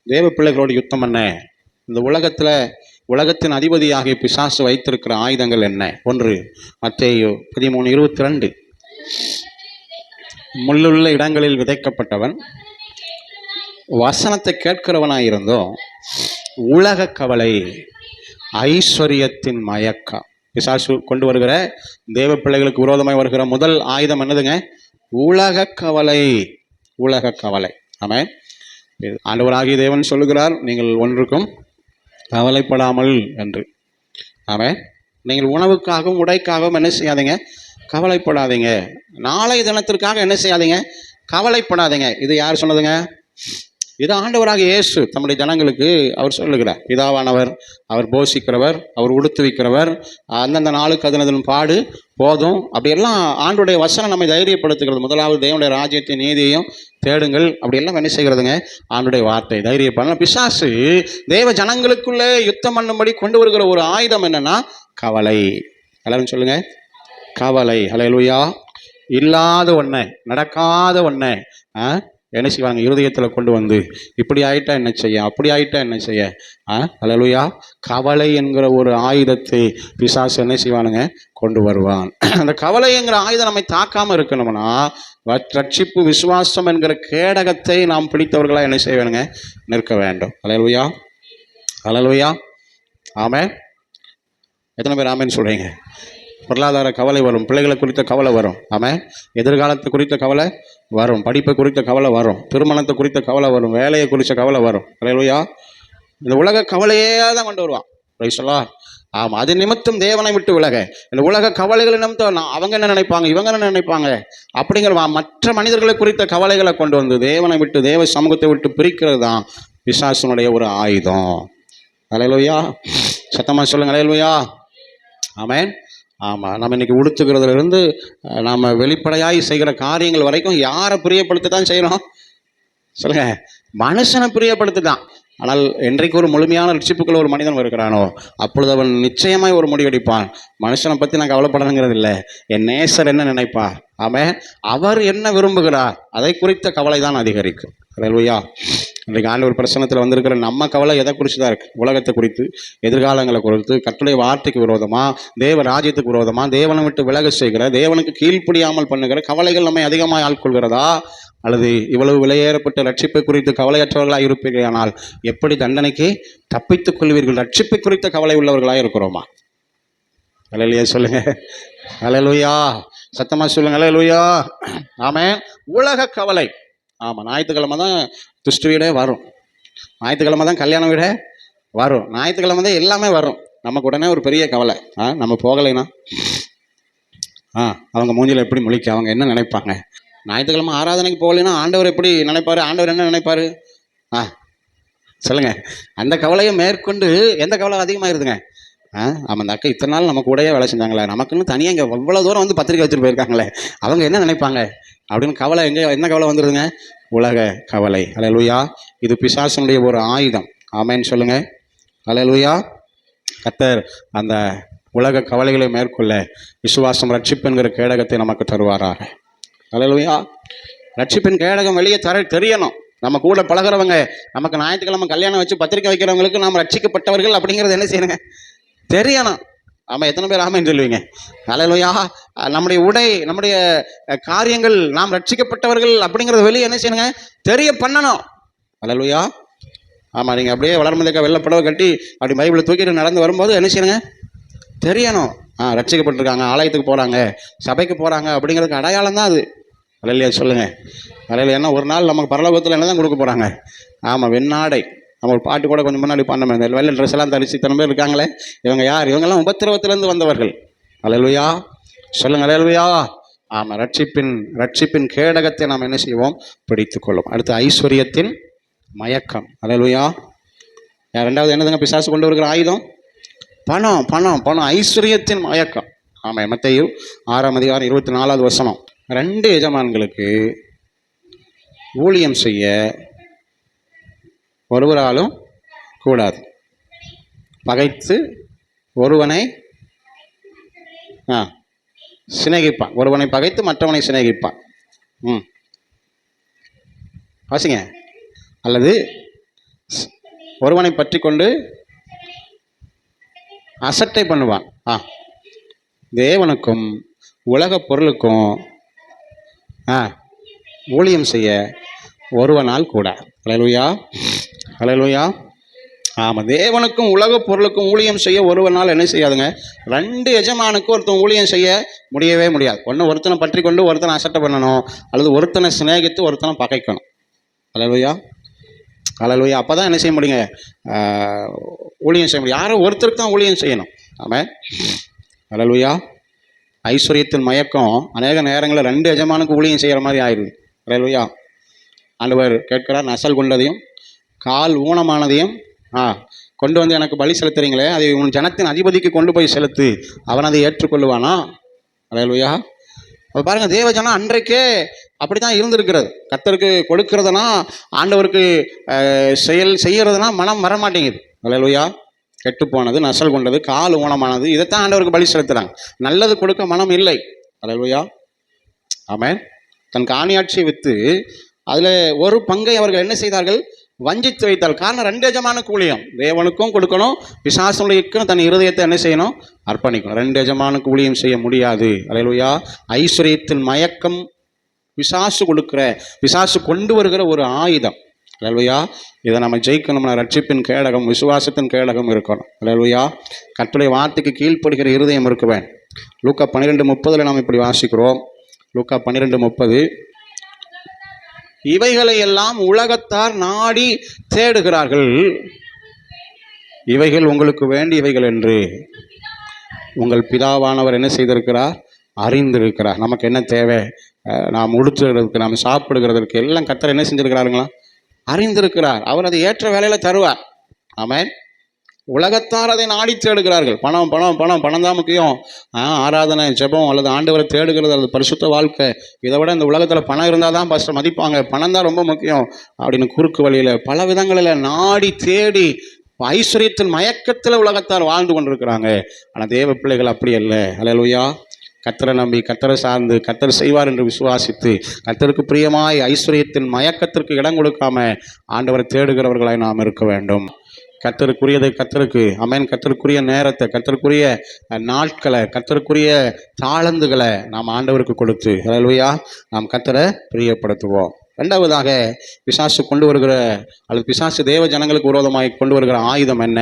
தேவ பிள்ளைகளோடு யுத்தம் பண்ண இந்த உலகத்தின் அதிபதியாகிய பிசாசு வைத்திருக்கிற ஆயுதங்கள் என்ன? 1 மத்தேயு 13:22 முள்ளுள்ள இடங்களில் விதைக்கப்பட்டவன் வசனத்தை கேட்கிறவனாயிருந்தோம் உலக கவலை ஐஸ்வர்யத்தின் மயக்கம். பிசாசு கொண்டு வருகிற தேவ பிள்ளைகளுக்கு விரோதமாய் வருகிற முதல் ஆயுதம் என்னதுங்க, உலக கவலை. ஆமென். ஆண்டவராகிய தேவன் சொல்லுகிறார், நீங்கள் ஒன்றுக்கும் கவலைப்படாமல் என்று. ஆமென். நீங்கள் உணவுக்காகவும் உடைக்காகவும் என்ன செய்யாதீங்க, கவலைப்படாதீங்க. நாளை தினத்திற்காக என்ன செய்யாதீங்க, கவலைப்படாதீங்க. இது யார் சொன்னதுங்க, இது ஆண்டவராகிய இயேசு தம்முடைய ஜனங்களுக்கு அவர் சொல்லுகிறார். பிதாவானவர் அவர் போஷிக்கிறவர், அவர் உடுத்துவிக்கிறவர், அந்தந்த நாளுக்கு அதனதன் பாடு போதும். அப்படியெல்லாம் ஆண்டுடைய வசனம் நம்மை தைரியப்படுத்துகிறது. முதலாவது தேவனுடைய ராஜ்யத்தை நீதியையும் தேடுங்கள், அப்படியெல்லாம் என்ன செய்கிறதுங்க, ஆண்டுடைய வார்த்தை தைரியப்பட. பிசாசு தேவ ஜனங்களுக்குள்ளே யுத்தம் பண்ணும்படி கொண்டு வருகிற ஒரு ஆயுதம் என்னன்னா கவலை. எல்லாரும் சொல்லுங்க, கவலை. அல்லேலூயா. இல்லாத ஒன்றை, நடக்காத ஒன்றை என்ன செய்வாங்க, இருதயத்தில் கொண்டு வந்து இப்படி ஆயிட்டா என்ன செய்ய, அப்படி ஆயிட்டா என்ன செய்ய. அல்லேலூயா. கவலை என்கிற ஒரு ஆயுதத்தை பிசாசு என்ன செய்வானுங்க, கொண்டு வருவான். அந்த கவலை என்கிற ஆயுதம் நம்மை தாக்காமல் இருக்கணும்னா ரட்சிப்பு விசுவாசம் என்கிற கேடகத்தை நாம் பிடித்தவர்களாக என்ன செய்ய வேணுங்க, நிற்க வேண்டும். அல்லேலூயா, அல்லேலூயா. ஆமென். எத்தனை பேர் ஆமென் சொல்றீங்க? பொருளாதார கவலை வரும், பிள்ளைகளை குறித்த கவலை வரும். ஆமென். எதிர்காலத்தை குறித்த கவலை வரும், படிப்பை குறித்த கவலை வரும், திருமணத்தை குறித்த கவலை வரும், வேலையை குறித்த கவலை வரும். அல்லேலூயா. இந்த உலக கவலையே தான் கொண்டு வருவான். Praise the Lord. ஆமாம், அது நிமித்தம் தேவனை விட்டு விலக. இந்த உலக கவலைகள் நிமித்தம் அவங்க என்ன நினைப்பாங்க, இவங்க என்ன நினைப்பாங்க அப்படிங்கிற மற்ற மனிதர்களை குறித்த கவலைகளை கொண்டு வந்து தேவனை விட்டு, தேவ சமூகத்தை விட்டு பிரிக்கிறது தான் பிசாசுனுடைய ஒரு ஆயுதம். அல்லேலூயா. சத்தமாக சொல்லுங்க, அல்லேலூயா. ஆமென். ஆமாம், நம்ம இன்றைக்கி உடுத்துக்கிறதுலேருந்து நாம் வெளிப்படையாய் செய்கிற காரியங்கள் வரைக்கும் யாரை பிரியப்படுத்த தான் செய்கிறோம் சொல்லுங்கள், மனுஷனை பிரியப்படுத்து தான். ஆனால் என்றைக்கு ஒரு முழுமையான ரட்சிப்புக்குள்ள ஒரு மனிதன் வருகிறானோ அப்பொழுது அவன் நிச்சயமாய் ஒரு முடிவெடுப்பான். மனுஷனை பற்றி நான் கவலைப்படணுங்கிறது இல்லை, என் நேசர் என்ன நினைப்பார், ஆமென், அவர் என்ன விரும்புகிறார், அதை குறித்த கவலை தான் அதிகரிக்கும். அல்லேலூயா. இன்றைக்கு ஆண்டவர் பிரசன்னத்தில் வந்திருக்கிற நம்ம கவலை எதை குறித்து தான் இருக்குது, உலகத்தை குறித்து, எதிர்காலங்களை குறித்து, கர்த்தருடைய வார்த்தைக்கு விரோதமாக, தேவ ராஜ்யத்துக்கு விரோதமாக, தேவனை விட்டு விலக செய்கிற, தேவனுக்கு கீழ்ப்படியாமல் பண்ணுகிற கவலைகள் நம்மை அதிகமாக ஆட்கொள்கிறதா, அல்லது இவ்வளவு விலையேறப்பட்ட ரட்சிப்பை குறித்து கவலையற்றவர்களாக இருப்பீர்களானால் எப்படி தண்டனைக்கு தப்பித்துக் கொள்வீர்கள், ரட்சிப்பை குறித்த கவலை உள்ளவர்களாக இருக்கிறோமா? அல்லேலூயா சொல்லுங்க, அல்லேலூயா. சத்தமாக சொல்லுங்க, அல்லேலூயா. ஆமென். உலக கவலை. ஆமாம், ஞாயிற்றுக்கிழமை தான் துஷ்டு வீடே வரும், ஞாயிற்றுக்கிழமை தான் கல்யாண வீடே வரும், ஞாயிற்றுக்கிழமை தான் எல்லாமே வரும். நமக்கு உடனே ஒரு பெரிய கவலை, நம்ம போகலைன்னா அவங்க மூஞ்சில் எப்படி முழிக்க, அவங்க என்ன நினைப்பாங்க, ஞாயிற்றுக்கிழமை ஆராதனைக்கு போகலைன்னா ஆண்டவர் எப்படி நினைப்பார், ஆண்டவர் என்ன நினைப்பார், சொல்லுங்கள். அந்த கவலையை மேற்கொண்டு எந்த கவலை அதிகமாகிருதுங்க, ஆமாம், அந்த அக்கா இத்தனை நாள் நமக்கு கூடயே வேலை செஞ்சாங்களே, நமக்குன்னு தனியாக இங்கே இவ்வளோ தூரம் வந்து பத்திரிக்கை வச்சுட்டு போயிருக்காங்களே, அவங்க என்ன நினைப்பாங்க அப்படின்னு கவலை என்ன கவலை வந்துடுதுங்க? உலக கவலை. அல்லேலூயா. இது பிசாசனுடைய ஒரு ஆயுதம். ஆமென் சொல்லுங்க. அல்லேலூயா. கர்த்தர் அந்த உலக கவலைகளை மேற்கொள்ள விசுவாசம் ரட்சிப்புங்கிற கேடகத்தை நமக்கு தருவாராக. அல்லேலூயா. ரட்சிப்பின் கேடகம் வெளியே தெரியணும். நம்ம கூட பழகிறவங்க, நமக்கு ஞாயிற்றுக்கிழமை கல்யாணம் வச்சு பத்திரிக்கை வைக்கிறவங்களுக்கு நாம் ரட்சிக்கப்பட்டவர்கள் அப்படிங்கிறது என்ன செய்யணுங்க? தெரியணும். ஆமாம், எத்தனை பேர் ஆமைன்னு சொல்லுவீங்க? அல்லேலூயா. நம்முடைய உடை, நம்முடைய காரியங்கள், நாம் ரட்சிக்கப்பட்டவர்கள் அப்படிங்கிறது வெளியே என்ன செய்யணுங்க? தெரிய பண்ணணும். அல்லேலூயா. ஆமாம், நீங்கள் அப்படியே வளர்மதிக்க வெள்ளப்படவை கட்டி அப்படி பைபிளை தூக்கிட்டு நடந்து வரும்போது என்ன செய்யணுங்க? தெரியணும். ரட்சிக்கப்பட்டிருக்காங்க, ஆலயத்துக்கு போகிறாங்க, சபைக்கு போகிறாங்க அப்படிங்கிறதுக்கு அடையாளம் தான் அது. அல்லேலூயா சொல்லுங்க. அல்லேலூயா. ஏன்னா ஒரு நாள் நமக்கு பரலோகத்தில் என்ன தான் கொடுக்க போகிறாங்க? ஆமாம், வெண்ணாடை. நம்ம ஒரு பாட்டு கூட கொஞ்சம் முன்னாடி பாண்டோமே, இந்த வெள்ளை ட்ரெஸ் எல்லாம் தரிசி இத்தனை பேர் இருக்காங்களே, இவங்க யார்? இவங்கெல்லாம் உபத்திரவத்திலேருந்து வந்தவர்கள். அல்லேலூயா சொல்லுங்க. அல்லேலூயா. ஆமாம், ரட்சிப்பின் கேடகத்தை நாம் என்ன செய்வோம்? பிடித்துக் கொள்ளும். அடுத்து ஐஸ்வர்யத்தின் மயக்கம். அல்லேலூயா. ரெண்டாவது என்னதுங்க பிசாசு கொண்டு வருகிற ஆயுதம்? பணம் பணம் பணம். ஐஸ்வர்யத்தின் மயக்கம். ஆமாம், மத்தேயு 6:24 2 எஜமான்களுக்கு ஊழியம் செய்ய ஒருவராலும் கூடாது. பகைத்து ஒருவனை சிநேகிப்பான். ஒருவனை பகைத்து மற்றவனை சிநேகிப்பான். வாசிங்க. அல்லது ஒருவனை பற்றி கொண்டு அசட்டை பண்ணுவான். தேவனுக்கும் உலக பொருளுக்கும் ஊழியம் செய்ய ஒருவனால் கூட. அல்லேலூயா. அல்லேலூயா. ஆமாம், தேவனுக்கும் உலக பொருளுக்கும் ஊழியம் செய்ய ஒருவனால் என்ன செய்யாதுங்க? 2 எஜமானுக்கு ஒருத்தன் ஊழியம் செய்ய முடியவே முடியாது. ஒருத்தனை பற்றி கொண்டு ஒருத்தனை அசட்டை பண்ணணும், அல்லது ஒருத்தனை சிநேகித்து ஒருத்தனை பகைக்கணும். அல்லேலூயா. அல்லேலூயா. அப்போ தான் என்ன செய்ய முடியுங்க? ஊழியம் செய்ய முடியும். யாரோ ஒருத்தருக்கு தான் ஊழியம் செய்யணும். ஆமாம். அல்லேலூயா. ஐஸ்வர்யத்தின் மயக்கம் அநேக நேரங்களில் 2 எஜமானுக்கு ஊழியம் செய்கிற மாதிரி ஆயிடுது. அல்லேலூயா. ஆண்டவர் கேட்கிறார், நசல் கொண்டதையும் கால் ஊனமானதையும் கொண்டு வந்து எனக்கு பலி செலுத்துறீங்களே, அதை உன் ஜனத்தின் அதிபதிக்கு கொண்டு போய் செலுத்து, அவன் அதை ஏற்றுக்கொள்ளுவானா? அல்லேலூயா. அப்போ பாருங்கள், தேவ ஜனம் அன்றைக்கே அப்படி தான் இருந்திருக்கிறது. கர்த்தருக்கு கொடுக்கறதுனா, ஆண்டவருக்கு செய்யறதுனா மனம் வரமாட்டேங்குது. அல்லேலூயா. கெட்டு போனது, நசல் கொண்டது, கால் ஊனமானது, இதைத்தான் ஆண்டவருக்கு பலி செலுத்துறாங்க. நல்லது கொடுக்க மனம் இல்லை. அல்லேலூயா. ஆமென். தன் காணியாட்சியை விற்று அதில் ஒரு பங்கை அவர்கள் என்ன செய்தார்கள்? வஞ்சித்து வைத்தால். காரணம் 2 எஜமானுக்கு ஊழியம். தேவனுக்கும் கொடுக்கணும், பிசாசுக்கும் தன் இருதயத்தை என்ன செய்யணும்? அர்ப்பணிக்கணும். 2 எஜமானுக்கு ஊழியம் செய்ய முடியாது. அல்லேலூயா. ஐஸ்வர்யத்தின் மயக்கம் பிசாசு கொண்டு வருகிற ஒரு ஆயுதம். அல்லேலூயா. இதை நம்ம ஜெயிக்கணும்னா ரட்சிப்பின் கேடகம், விசுவாசத்தின் கேடகம் இருக்கணும். அல்லேலூயா. கர்த்தருடைய வார்த்தைக்கு கீழ்ப்படுகிற இருதயம் இருக்குவேன். லூக்கா 12:30 நாம் இப்படி வாசிக்கிறோம். லூக்கா 12:30, இவைகளை எல்லாம் உலகத்தார் நாடி தேடுகிறார்கள், இவைகள் உங்களுக்கு வேண்டியவைகள் என்று உங்கள் பிதாவானவர் என்ன செய்திருக்கிறார்? அறிந்திருக்கிறார். நமக்கு என்ன தேவை? நாம் உடுத்துகிறதுக்கு, நாம் சாப்பிடுகிறதற்கு எல்லாம் கர்த்தர் என்ன செஞ்சிருக்கிறாருங்களா? அறிந்திருக்கிறார். அவர் அதை ஏற்ற வேலையில் தருவார். ஆமென். உலகத்தார் அதை நாடி தேடுகிறார்கள். பணம் பணம் பணம் பணம் தான் முக்கியம். ஆராதனை, ஜெபம் அல்லது ஆண்டவரை தேடுகிறது அல்லது பரிசுத்த வாழ்க்கை, இதை விட இந்த உலகத்தில் பணம் இருந்தால் தான் ஃபஸ்ட்டு மதிப்பாங்க, பணம் தான் ரொம்ப முக்கியம் அப்படின்னு குறுக்கு வழியில் பல விதங்களில் நாடி தேடி ஐஸ்வர்யத்தின் மயக்கத்தில் உலகத்தார் வாழ்ந்து கொண்டிருக்கிறாங்க. ஆனால் தேவ பிள்ளைகள் அப்படி அல்ல. அல்லேலூயா. கர்த்தரை நம்பி, கர்த்தரை சார்ந்து, கர்த்தர் செய்வார் என்று விசுவாசித்து, கர்த்தருக்கு பிரியமாய் ஐஸ்வர்யத்தின் மயக்கத்திற்கு இடம் கொடுக்காம ஆண்டவரை தேடுகிறவர்களாய் நாம் இருக்க வேண்டும். கர்த்தருக்குரியதை கர்த்தருக்கு, ஆமென், கர்த்தருக்குரிய நேரத்தை, கர்த்தருக்குரிய நாட்களை, கர்த்தருக்குரிய தாளந்துகளை நாம் ஆண்டவருக்கு கொடுத்து, அல்லேலூயா, நாம் கர்த்தரை பிரியப்படுத்துவோம். 2வதாக பிசாசு கொண்டு வருகிற அல்லது பிசாசு தேவ ஜனங்களுக்கு விரோதமாய் கொண்டு வருகிற ஆயுதம் என்ன?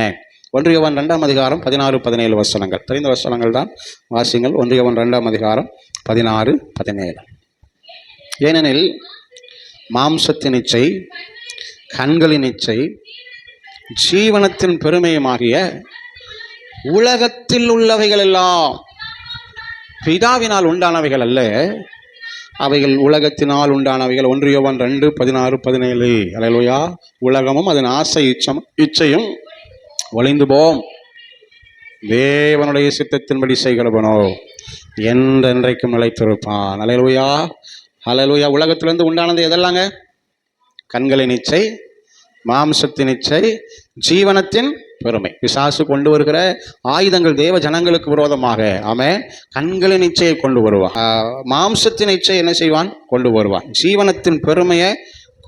1 யோவான் 2:16-17 தெரிந்த வசனங்கள் தான், வாசிங்கள். 1 யோவான் 2:16-17. ஏனெனில் மாம்சத்தின் இச்சை, கண்களின் இச்சை, ஜீவனத்தின் பெருமையுமாகிய உலகத்தில் உள்ளவைகள் எல்லாம் பிதாவினால் உண்டானவைகள் அல்ல, அவைகள் உலகத்தினால் உண்டானவைகள். 1 யோவான் 2:16-17. அல்லேலூயா. உலகமும் அதன் ஆசை இச்சையும் ஒளிந்து போம், தேவனுடைய சித்தத்தின்படி செய்கிறவனோ என்றென்றைக்கும் நிலைத்திருப்பான். அல்லேலூயா. ஹல்லேலூயா. உலகத்திலிருந்து உண்டானது எதெல்லாங்க? கண்களின் இச்சை, மாம்சத்தின் இச்சை, ஜீவனத்தின் பெருமை. பிசாசு கொண்டு வருகிற ஆயுதங்கள் தேவ ஜனங்களுக்கு விரோதமாக. ஆமென். கண்களின் இச்சையை கொண்டு வருவான், மாம்சத்தின் இச்சை என்ன செய்வான்? கொண்டு வருவான். ஜீவனத்தின் பெருமையை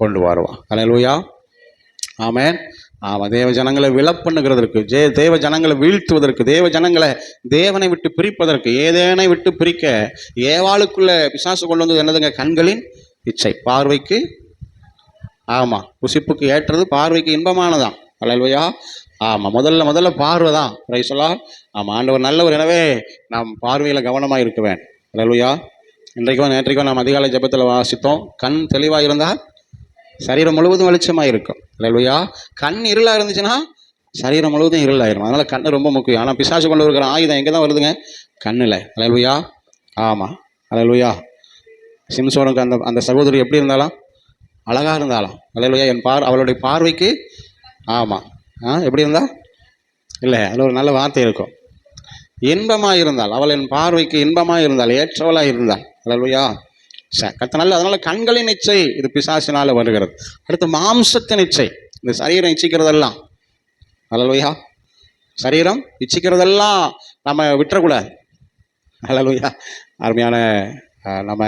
கொண்டு வருவான். ஹல்லேலூயா. ஆமென். ஆமாம். தேவ ஜனங்களை விலப்பண்ணுகிறதற்கு, தேவ ஜனங்களை வீழ்த்துவதற்கு, தேவ ஜனங்களை தேவனை விட்டு பிரிப்பதற்கு, ஏதேனை விட்டு பிரிக்க ஏவாளுக்குள்ள பிசாசு கொண்டு வந்தது என்னதுங்க? கண்களின் இச்சை. பார்வைக்கு ஆமாம், புசிப்புக்கு ஏற்றது, பார்வைக்கு இன்பமானதான். ஹல்லேலூயா. ஆமாம். முதல்ல பார்வை தான். Praise the Lord. ஆமாம், ஆண்டவர் நல்லவர். எனவே நாம் பார்வையில் கவனமாக இருக்க வேண்டும். ஹல்லேலூயா. நேற்றைக்கோ நாம் அதிகாலை ஜெபத்தில் வாசித்தோம், கண் தெளிவாக இருந்தால் சரீரம் முழுவதும் வெளிச்சமாக இருக்கும். ஹல்லேலூயா. கண் இருளாக இருந்துச்சுன்னா சரீரம் முழுவதும் இருளாயிரும். அதனால் கண் ரொம்ப முக்கியம். ஆனால் பிசாசு கொண்டு இருக்கிற ஆயுதம் எங்கே தான் வருதுங்க? கண்ணில். ஹல்லேலூயா. ஆமாம். ஹல்லேலூயா. சிம்சோனுக்கு அந்த சகோதரி எப்படி இருந்தாலும் அழகாக இருந்தாலும், ஹல்லேலூயா, அவளுடைய பார்வைக்கு ஆமாம் எப்படி இருந்தால் இல்லை, அதில் ஒரு நல்ல வார்த்தை இருக்கும், இன்பமாக இருந்தால், அவள் என் பார்வைக்கு இன்பமாக இருந்தால், ஏற்றவளாக இருந்தாள். ஹல்லேலூயா. கர்த்தர். அதனால் கண்களின் இச்சை இது பிசாசினால் வருகிறது. அடுத்து மாம்சத்தின் இச்சை, இந்த சரீரம் இச்சிக்கிறதெல்லாம். ஹல்லேலூயா. சரீரம் இச்சிக்கிறதெல்லாம் நம்ம விட்டுறக்கூடாது. ஹல்லேலூயா. அருமையான நம்ம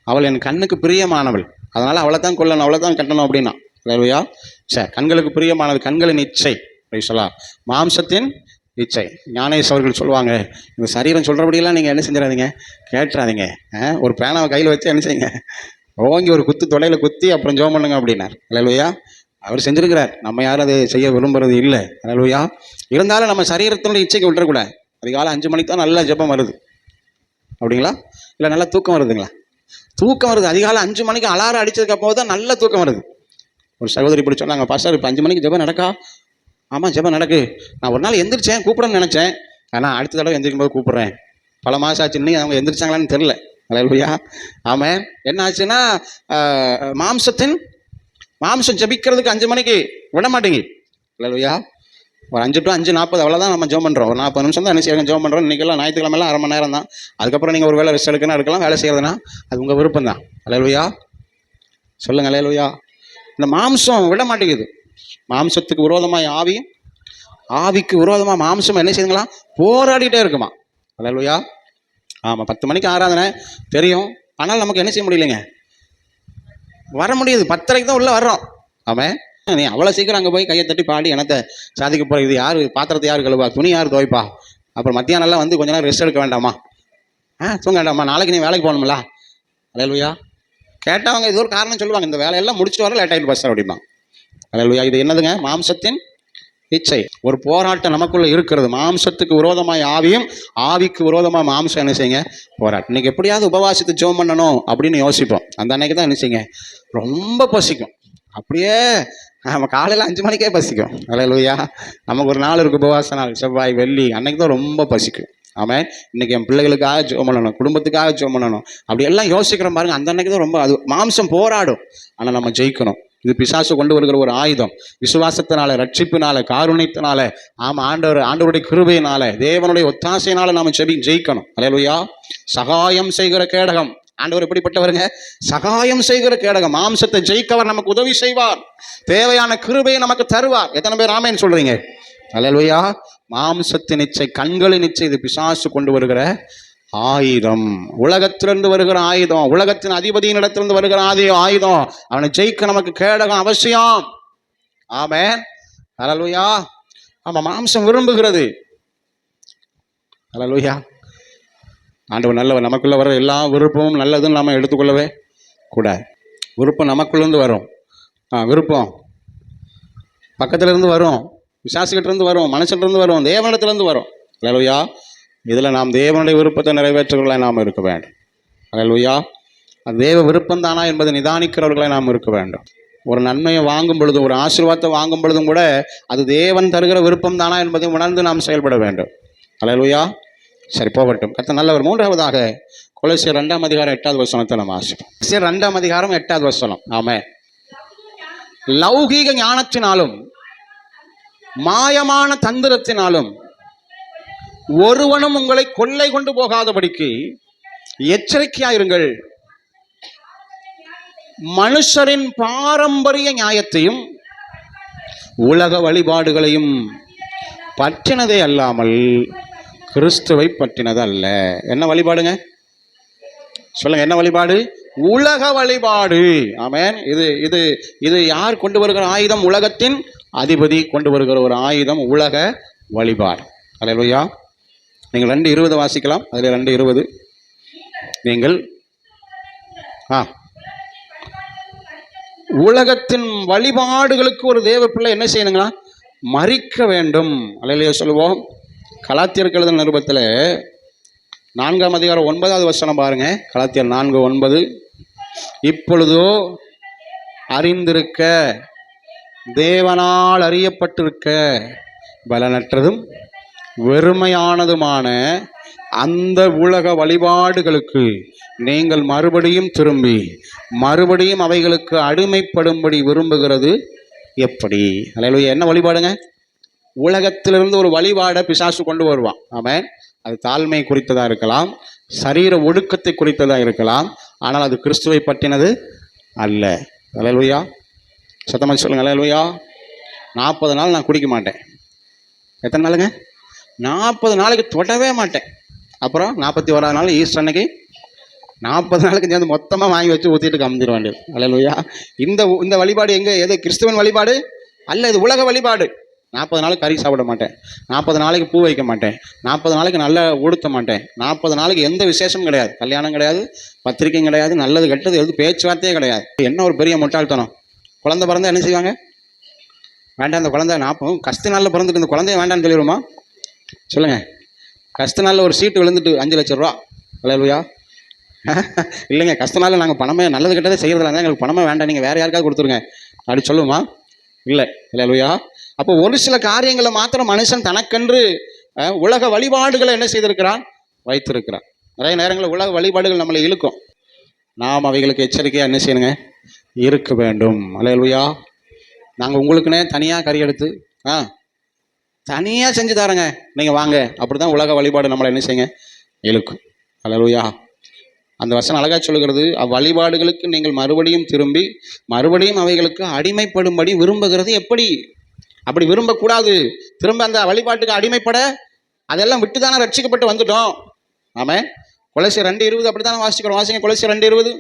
அவள் என் கண்ணுக்கு பிரியமானவள், அதனால் அவளை தான் கொல்லணும், அவளை தான் கட்டணும் அப்படின்னா. ஹல்லேலூயா. கண்களுக்கு பிரியமானது கண்களின் இச்சை. சொல்லலாம் மாம்சத்தின் இச்சை. ஞானேஷ் அவர்கள் சொல்லுவாங்க, இந்த சரீரம் சொல்கிறபடியெல்லாம் நீங்கள் என்ன செஞ்சிடாதீங்க, கேட்டுறாதீங்க. ஒரு பேனாவை கையில் வச்சு என்ன செய்யுங்க, ஓங்கி ஒரு குத்து தொடையில் குத்தி அப்புறம் ஜெபம் பண்ணுங்க அப்படின்னார். ஹல்லேலூயா. அவர் செஞ்சுருக்கிறார், நம்ம யாரும் அதை செய்ய விரும்புறது இல்லை. ஹல்லேலூயா. இருந்தாலும் நம்ம சரீரத்தினுடைய இச்சைக்கு விட்டுறக்கூடாது. அதிகாலை 5 மணிக்கு தான் நல்லா ஜெபம் வருது அப்படிங்களா? இல்லை நல்லா தூக்கம் வருதுங்களா? தூக்கம் வருது. அதிகாலை 5 மணிக்கு அலாரம் அடித்ததுக்கு அப்போ தான் நல்ல தூக்கம் வருது. ஒரு சகோதரி இப்படி சொன்னாங்க, பாஸ்டர் இப்போ 5 மணிக்கு ஜெபம் நடக்கா? ஆமாம், ஜெபம் நடக்கு. நான் ஒரு நாள் எந்திரிச்சேன், கூப்பிடணும்னு நினச்சேன், ஆனால் அடுத்த தடவை எந்திரிக்கும் போது கூப்பிட்றேன். பல மாதம் ஆச்சு, இன்னும் அவங்க எந்திரிச்சாங்களான்னு தெரில. ஹல்லேலூயா. ஆமாம். என்ன ஆச்சுன்னா மாம்சம் ஜெபிக்கிறதுக்கு 5 மணிக்கு விட மாட்டேங்கி. ஹல்லேலூயா. ஒரு 5 to 5:40 அவ்வளோதான் நம்ம ஜெபம் பண்ணுறோம். ஒரு 40 நிமிஷம் தான் என்ன செய்யணும், ஜெபம் பண்ணுறோம். இன்றைக்கெல்லாம் ஞாயிற்றுக்கிழமெல்லாம் 1/2 மணி நேரம் தான். அதுக்கப்புறம் நீங்கள் ஒரு வேளை ரெஸ்ட் எடுக்கணும், இருக்கலாம். வேலை செய்கிறதுனா அது உங்கள் விருப்பம் தான். ஹல்லேலூயா. சொல்லுங்கள். ஹல்லேலூயா. இந்த மாம்சம் விட மாட்டேங்குது. மாம்சத்துக்கு விரோதமாக ஆவிக்கு விரோதமாக மாம்சம் என்ன செய்யுங்களா, போராடிட்டே இருக்குமா. ஹல்லேலூயா. ஆமாம். 10 மணிக்கு ஆராதனை தெரியும், ஆனால் நமக்கு என்ன செய்ய முடியலைங்க, வர முடியுது. 10:30 தான் உள்ளே வர்றோம். ஆமாம். நீ அவ்வளோ சீக்கிரம் அங்கே போய் கையை தட்டி பாடி எனத்தை சாதிக்க போகிற, இது யார் பாத்திரத்தை யார் கழுவா, துணி யார் துவைப்பா, அப்புறம் மத்தியானம்லாம் வந்து கொஞ்ச நேரம் ரெஸ்ட் எடுக்க வேண்டாமா, தூங்க வேண்டாமா, நாளைக்கு நீ வேலைக்கு போகணுங்களா? ஹல்லேலூயா. கேட்டவங்க இது ஒரு காரணம் சொல்லுவாங்க, இந்த வேலையெல்லாம் முடிச்சுட்டு வர லேட் ஆகிட்டு பஸ் அப்படிமா. ஹல்லேலூயா. இது என்னதுங்க? மாம்சத்தின் இச்சை. ஒரு போராட்டம் நமக்குள்ளே இருக்கிறது. மாம்சத்துக்கு விரோதமாக ஆவியும், ஆவிக்கு விரோதமாக மாம்சம் என்ன செய்யுங்க, போராட்டம். இன்றைக்கி எப்படியாவது உபவாசத்தை ஜெபம் பண்ணணும் அப்படின்னு யோசிப்போம். அந்த அன்னைக்கு தான் என்ன செய்யுங்க, ரொம்ப பசிக்கும். அப்படியே நம்ம காலையில் 5 மணிக்கே பசிக்கும். ஹல்லேலூயா. நமக்கு ஒரு நாள் இருக்குது, உபவாச நாள், செவ்வாய் வெள்ளி, அன்னைக்கு தான் ரொம்ப பசிக்கும். ஆமாம். இன்றைக்கி என் பிள்ளைகளுக்காக ஜெபம் பண்ணணும், குடும்பத்துக்காக ஜெபம் பண்ணணும், அப்படி எல்லாம் யோசிக்கிற பாருங்க. அந்த அன்னைக்கு தான் ரொம்ப அது மாம்சம் போராடும். ஆனால் நம்ம ஜெயிக்கணும். இது பிசாசு கொண்டு வருகிற ஒரு ஆயுதம். விசுவாசத்தினால, ரட்சிப்பினால, காருண்யத்தினால, ஆண்டவருடைய கிருபையினால, தேவனுடைய ஒத்தாசையினால நாம ஜெயிக்கணும். ஹல்லேலூயா. சகாயம் செய்கிற கேடகம். ஆண்டவர் எப்படிப்பட்டவருங்க? சகாயம் செய்கிற கேடகம். மாம்சத்தை ஜெயிக்கவர் நமக்கு உதவி செய்வார், தேவையான கிருபையை நமக்கு தருவார். எத்தனை பேர் ஆமென் சொல்றீங்க? ஹல்லேலூயா. மாம்சத்தின் இச்சை, கண்களின் இச்சை, இது பிசாசு கொண்டு வருகிற ஆயுதம். உலகத்திலிருந்து வருகிற ஆயுதம், உலகத்தின் அதிபதியின் இடத்திலிருந்து வருகிற ஆயுதம். அவனை ஜெயிக்க நமக்கு கேடகம் அவசியம். ஆமென். ஹல்லேலூயா. ஆமா, மாம்சம் விரும்புகிறது. ஹல்லேலூயா. ஆண்டவர் நல்லவர். நமக்குள்ள வர எல்லா விருப்பமும் நல்லதுன்னு நாம எடுத்துக்கொள்ளவே கூடாது. விருப்பம் நமக்குள்ளேருந்து வரும். விருப்பம் பக்கத்துல இருந்து வரும், பிசாசுகிட்ட இருந்து வரும், மனுஷன்லேருந்து வரும், தேவனிடத்திலிருந்து வரும். ஹல்லேலூயா. இதில் நாம் தேவனுடைய விருப்பத்தை நிறைவேற்றுகிறவர்களாக நாம் இருக்க வேண்டும். ஹல்லேலூயா. அது தேவ விருப்பம் தானா என்பதை நிதானிக்கிறவர்களாக நாம் இருக்க வேண்டும். ஒரு நன்மையை வாங்கும் பொழுதும், ஒரு ஆசீர்வாதத்தை வாங்கும் பொழுதும் கூட அது தேவன் தருகிற விருப்பம் தானா என்பதை உணர்ந்து நாம் செயல்பட வேண்டும். ஹல்லேலூயா. சரி, போகட்டும். கர்த்தர் நல்லவர். 3ஆவதாக கொலோசியர் 2ஆம் அதிகாரம் 8வது வசனத்தை நம்ம வாசிப்போம். கொலோசியர் 2ஆம் அதிகாரம் 8வது வசனம். ஆமென். லௌகீக ஞானத்தினாலும் மாயமான தந்திரத்தினாலும் ஒருவனும் உங்களை கொள்ளை கொண்டு போகாதபடிக்கு எச்சரிக்கையாயிருங்கள். மனுஷரின் பாரம்பரிய நியாயத்தையும் உலக வழிபாடுகளையும் பற்றினதே அல்லாமல் கிறிஸ்துவை பற்றினது அல்ல. என்ன வழிபாடுங்க சொல்லுங்க? என்ன வழிபாடு? உலக வழிபாடு. ஆமென். இது இது இது யார் கொண்டு வருகிற ஆயுதம்? உலகத்தின் அதிபதி கொண்டு வருகிற ஒரு ஆயுதம் உலக வழிபாடு. அல்லேலூயா. நீங்கள் 2:20 வாசிக்கலாம். அதில் 2:20 நீங்கள் உலகத்தின் வழிபாடுகளுக்கு ஒரு தேவ பிள்ளை என்ன செய்யணுங்களா? மரிக்க வேண்டும். அல்லேலூயா சொல்லுவோம். கலாத்தியருக்கு எழுதின நிருபத்தில் 4ஆம் அதிகாரம் 9வது வசனம் பாருங்க. கலாத்தியர் 4:9. இப்பொழுதோ அறிந்திருக்க, தேவனால் அறியப்பட்டிருக்க, பலனற்றதும் வெறுமையானதுமான அந்த உலக வழிபாடுகளுக்கு நீங்கள் மறுபடியும் திரும்பி மறுபடியும் அவைகளுக்கு அடிமைப்படும்படி விரும்புகிறது எப்படி? அல்லேலூயா. என்ன வழிபாடுங்க? உலகத்திலிருந்து ஒரு வழிபாடை பிசாசு கொண்டு வருவான். ஆமென். அது தாழ்மை குறித்ததாக இருக்கலாம், சரீர ஒடுக்கத்தை குறித்ததாக இருக்கலாம். ஆனால் அது கிறிஸ்துவை பற்றினது அல்ல. அல்லேலூயா. சத்தமாக சொல்லுங்க. அல்லேலூயா. 40 நாள் நான் குடிக்க மாட்டேன். எத்தனை நாளுங்க? 40 நாளைக்கு தொடவே மாட்டேன். அப்புறம் 41ஆவது நாள் ஈஸ்டர் அன்னைக்கு 40 நாளுக்கு சேர்ந்து மொத்தமாக வாங்கி வச்சு ஊற்றிட்டு கம்பிட வேண்டியது. அல்லேலூயா. இந்த வழிபாடு எது? கிறிஸ்துவன் வழிபாடு அல்ல, இது உலக வழிபாடு. 40 நாளைக்கு கறி சாப்பிட மாட்டேன், 40 நாளைக்கு பூ வைக்க மாட்டேன், 40 நாளைக்கு நல்லா உடுத்த மாட்டேன், 40 நாளைக்கு எந்த விசேஷமும் கிடையாது, கல்யாணம் கிடையாது, பத்திரிக்கையும் கிடையாது, நல்லது கெட்டது எது பேச்சுவார்த்தையே கிடையாது. என்ன ஒரு பெரிய முட்டாள்தனம்! குழந்தை பிறந்தா என்ன செய்வாங்க? வேண்டாம், இந்த குழந்தை 40 கஷ்ட நாளில் பிறந்துட்டு இந்த குழந்தைய வேண்டான்னு சொல்லிடுமா? சொல்லுங்கள். கஷ்ட நாளில் ஒரு சீட்டு விழுந்துட்டு 5 லட்சம் ரூபா. அல்லேலூயா. இல்லைங்க, கஷ்ட நாளில் நாங்கள் பணமே நல்லது கெட்டதே செய்கிறதுல இருந்தால் எங்களுக்கு பணமே வேண்டாம், நீங்கள் வேறு யாருக்காவது கொடுத்துருங்க அப்படி சொல்லுமா? இல்லை. அல்லேலூயா. அப்போ ஒரு சில காரியங்களை மாத்திரம் மனுஷன் தனக்கென்று உலக வழிபாடுகளை என்ன செய்திருக்கிறான்? வைத்திருக்கிறான். நிறைய நேரங்களில் உலக வழிபாடுகள் நம்மளை இழுக்கும். நாம் அவைகளுக்கு எச்சரிக்கையாக என்ன செய்யணுங்க? இருக்க வேண்டும். அல்லேலூயா. நாங்கள் உங்களுக்குன்னே தனியாக கறி எடுத்து தனியாக செஞ்சு தரேங்க, நீங்கள் வாங்க. அப்படி தான் உலக வழிபாடு நம்மளை என்ன செய்யுங்க? இழுக்கும். அல்லேலூயா. அந்த வசனம் அழகாக சொல்லுகிறது, அவ்வழிபாடுகளுக்கு நீங்கள் மறுபடியும் திரும்பி மறுபடியும் அவைகளுக்கு அடிமைப்படும்படி விரும்புகிறது எப்படி? அப்படி விரும்பக்கூடாது. திரும்ப அந்த வழிபாட்டுக்கு அடிமைப்பட அதெல்லாம் விட்டு தானே ரட்சிக்கப்பட்டு வந்துட்டோம். ஆமாம். கொலோசியர் 2:20 அப்படி தானே வாசிக்கிறோம். வாசிங்க கொலோசியர் 2:20.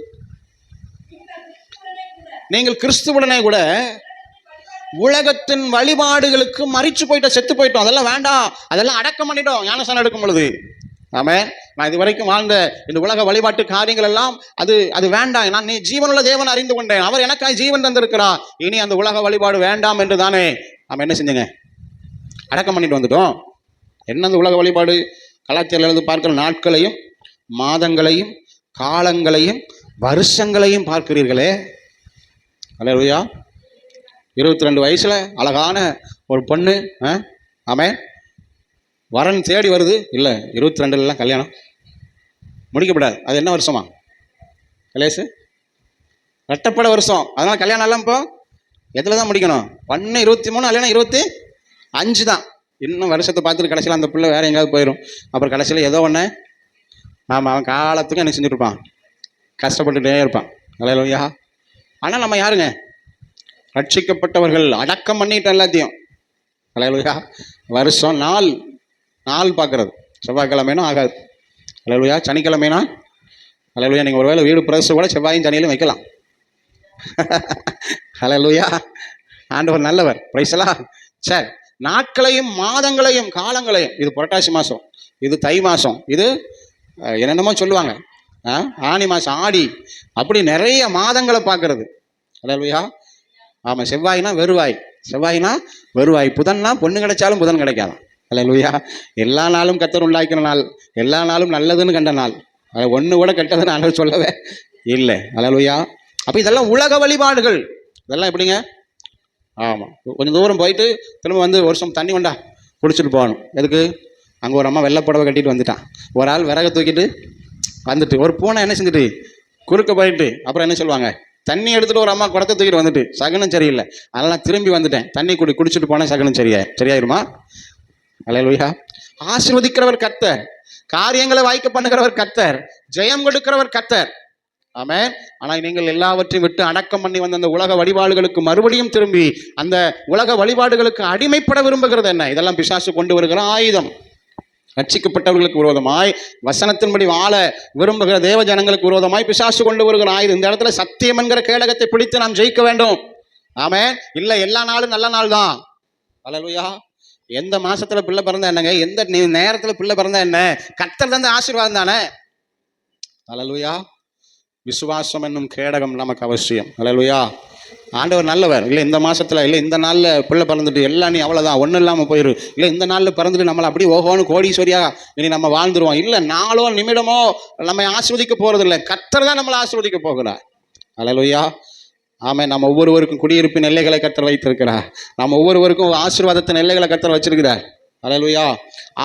நீங்கள் கிறிஸ்துவுடனே கூட உலகத்தின் வழிபாடுகளுக்கு மரிச்சு போயிட்டோம், செத்து போயிட்டோம். அதெல்லாம் வேண்டாம், அதெல்லாம் அடக்கம் பண்ணிட்டோம் ஞானஸ்நானம் எடுக்கும் பொழுது. ஆமென். நான் இது வரைக்கும் வாழ்ந்த இந்த உலக வழிபாட்டு காரியங்கள் எல்லாம் அது வேண்டாம். நான் ஜீவனுள்ள தேவன் அறிந்து கொண்டேன், அவர் எனக்காக ஜீவன் தந்திருக்கிறார், இனி அந்த உலக வழிபாடு வேண்டாம் என்று தானே நம்ம என்ன செஞ்சோங்க? அடக்கம் பண்ணிட்டு வந்துட்டோம். என்ன அந்த உலக வழிபாடு? கலாச்சாரம் பார்க்கிற நாட்களையும் மாதங்களையும் காலங்களையும் வருஷங்களையும் பார்க்கிறீர்களே. அல்லேலூயா. 22 வயசுல அழகான ஒரு பொண்ணு, ஆமென், வரன் தேடி வருது. இல்லை, 22 கல்யாணம் முடிக்கப்படாது. அது என்ன வருஷமா? கலேசு ரெட்டப்பட வருஷம். அதனால் கல்யாணம் எல்லாம் இப்போ எதில் தான் முடிக்கணும்? 23 இல்லைன்னா 25 தான். இன்னும் வருஷத்தை பார்த்துட்டு கடைசியில் அந்த பிள்ளை வேறு எங்கேயாவது போயிடும். அப்புறம் கடைசியில் ஏதோ ஒன்று அவன் காலத்துக்கும் என்ன செஞ்சுருப்பான்? கஷ்டப்பட்டுட்டே இருப்பான். அல்லேலூயா. ஆனால் நம்ம யாருங்க? ரட்சிக்கப்பட்டவர்கள். அடக்கம் பண்ணிட்டோம் எல்லாத்தையும். அல்லேலூயா. வருஷம் நாள் பார்க்குறது. செவ்வாய்க்கிழமைனா ஆகாது. அல்லேலூயா. சனிக்கிழமைனா அல்லேலூயா. நீங்கள் ஒருவேளை வீடு பிரதேசம் கூட செவ்வாயும் சனியிலும் வைக்கலாம். அல்லேலூயா. ஆண்டவர் நல்லவர். பிரைஸ் எல்லாம். சரி, நாட்களையும் மாதங்களையும் காலங்களையும், இது புரட்டாசி மாதம், இது தை மாதம், இது என்னென்னமோ சொல்லுவாங்க, ஆனி மாதம், ஆடி, அப்படி நிறைய மாதங்களை பார்க்கறது. அல்லேலூயா. ஆமாம். செவ்வாய்னா வெறுவாய், புதன்னா பொண்ணு கிடைச்சாலும் புதன் கிடைக்காதான். அல்லேலூயா. எல்லா நாளும் கர்த்தர் உண்டாக்கிற நாள், எல்லா நாளும் நல்லதுன்னு கண்ட நாள், அதை ஒன்று கூட கெட்டதுன்னு ஆண்டவர் சொல்லவே இல்லை. அல்லேலூயா. அப்போ இதெல்லாம் உலக வழிபாடுகள். இதெல்லாம் எப்படிங்க? ஆமாம். கொஞ்சம் தூரம் போயிட்டு திரும்ப வந்து வருஷம் தண்ணி கொண்டா குடிச்சிட்டு போகணும். எதுக்கு? அங்கே ஒரு அம்மா வெள்ளைப்புடவை கட்டிட்டு வந்துட்டான், ஒரு ஆள் விறகு தூக்கிட்டு வந்துட்டு, ஒரு பூனை என்ன செஞ்சுட்டு குறுக்க போயிட்டு, அப்புறம் என்ன சொல்லுவாங்க, தண்ணி எடுத்துகிட்டு ஒரு அம்மா குடத்தை தூக்கிட்டு வந்துட்டு, சகனம் சரியில்லை, அதெல்லாம் திரும்பி வந்துட்டேன், தண்ணி குடிச்சிட்டு போனேன், சகனம் சரியாயிருமா? அல்லேலூயா. ஆசீர்வதிக்கிறவர் கர்த்தர், காரியங்களை வாய்க்க பண்ணுகிறவர் கர்த்தர், ஜெயம் கொடுக்கிறவர் கர்த்தர். ஆமென். ஆனால் நீங்கள் எல்லாவற்றையும் விட்டு அடக்கம் பண்ணி வந்த அந்த உலக வழிபாடுகளுக்கு மறுபடியும் திரும்பி அந்த உலக வழிபாடுகளுக்கு அடிமைப்பட விரும்புகிறது என்ன? இதெல்லாம் பிசாசு கொண்டு வருகிற ஆயுதம். ரட்சிக்கப்பட்டவர்களுக்கு விரோதமாய், வசனத்தின்படி வாழ விரும்புகிற தேவ ஜனங்களுக்கு விரோதமாய் பிசாசு கொண்டு வருகிற ஆயுதம். இந்த இடத்துல சத்தியம் என்கிற கேடகத்தை பிடித்து நாம் ஜெயிக்க வேண்டும். ஆமென். இல்ல எல்லா நாளும் நல்ல நாள் தான். அல்லேலூயா. எந்த மாசத்துல பிள்ளை பிறந்தா என்னங்க, எந்த நேரத்துல பிள்ளை பிறந்தா என்ன, கர்த்தர் தந்த ஆசீர்வாதம் தானே. அல்லேலூயா. விசுவாசம் என்னும் கேடகம் நமக்கு அவசியம். அல்லேலூயா. ஆண்டவர் நல்லவர். இல்லை இந்த மாசத்துல, இல்லை இந்த நாள்ல பிள்ளை பிறந்துட்டு எல்லாம் நீ அவ்வளவுதான், ஒன்றும் இல்லாமல் போயிரு, இல்லை இந்த நாள்ல பிறந்துட்டு நம்மளை அப்படி ஓஹோன்னு கோடீஸ்வரியா இனி நம்ம வாழ்ந்துருவோம். இல்லை, நாளோ நிமிடமோ நம்ம ஆஸ்வதிக்க போறது இல்லை, கர்த்தர் தான் நம்மளை ஆஸ்வதிக்க போகிறார். அல்லேலூயா. ஆமென். நம்ம ஒவ்வொருவருக்கும் குடியிருப்பின் எல்லைகளை கர்த்தர் வைத்திருக்கிறார். நம்ம ஒவ்வொருவருக்கும் ஆசீர்வாதத்தின் எல்லைகளை கர்த்தர் வச்சிருக்கிறார். அல்லேலூயா.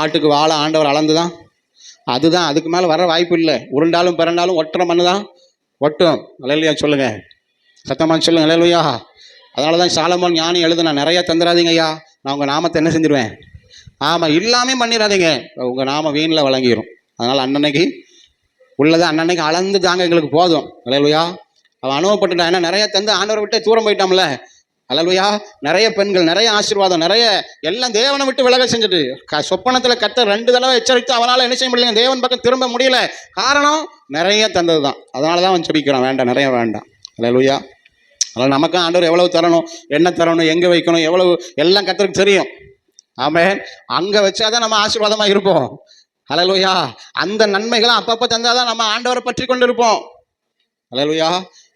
ஆட்டுக்கு வாழை ஆண்டவர் அளந்துதான், அதுதான், அதுக்கு மேலே வர வாய்ப்பு இல்லை. உருண்டாலும் பிறண்டாலும் ஒட்டுற மண்ணு தான் ஒட்டும். அல்லேலூயா சொல்லுங்க, சத்தமாக சொல்லுங்க. அல்லேலூயா. அதனால தான் சாலமோன் ஞானி எழுதுனா, நிறைய தந்துடாதீங்க ஐயா, நான் உங்கள் நாமத்தை என்ன செஞ்சிருவேன், ஆமாம் இல்லாமே பண்ணிடாதீங்க, உங்கள் நாமம் வீணில் வழங்கிடும். அதனால் அன்னன்னைக்கு உள்ளதை அன்னன்னைக்கு அளந்து தாங்க, எங்களுக்கு போதும். அல்லேலூயா. அவன் அனுபவப்பட்டுட்டான். ஏன்னா நிறைய தந்து ஆண்டவரை விட்டே தூரம் போயிட்டான்ல. அல்லேலூயா. நிறைய பெண்கள், நிறைய ஆசீர்வாதம், நிறைய எல்லாம் தேவனை விட்டு விலக செஞ்சுட்டு சொப்பனத்தில் கர்த்தர் 2 தடவை எச்சரித்து அவனால் என்ன செய்ய முடியல, தேவன் பக்கம் திரும்ப முடியல. காரணம் நிறைய தந்தது தான். அதனால தான் அவன் ஜெபிக்கிறான், வேண்டாம் நிறைய வேண்டாம். அல்லேலூயா. அதனால் நமக்கும் ஆண்டவர் எவ்வளவு தரணும், என்ன தரணும், எங்கே வைக்கணும், எவ்வளவு எல்லாம் கர்த்தருக்கு தெரியும். ஆமென். அங்கே வச்சாதான் நம்ம ஆசீர்வாதமாக இருப்போம். அல்லேலூயா. அந்த நன்மைகளை அப்பப்போ தந்தாதான் நம்ம ஆண்டவரை பற்றி கொண்டு இருப்போம். அல்லேலூயா.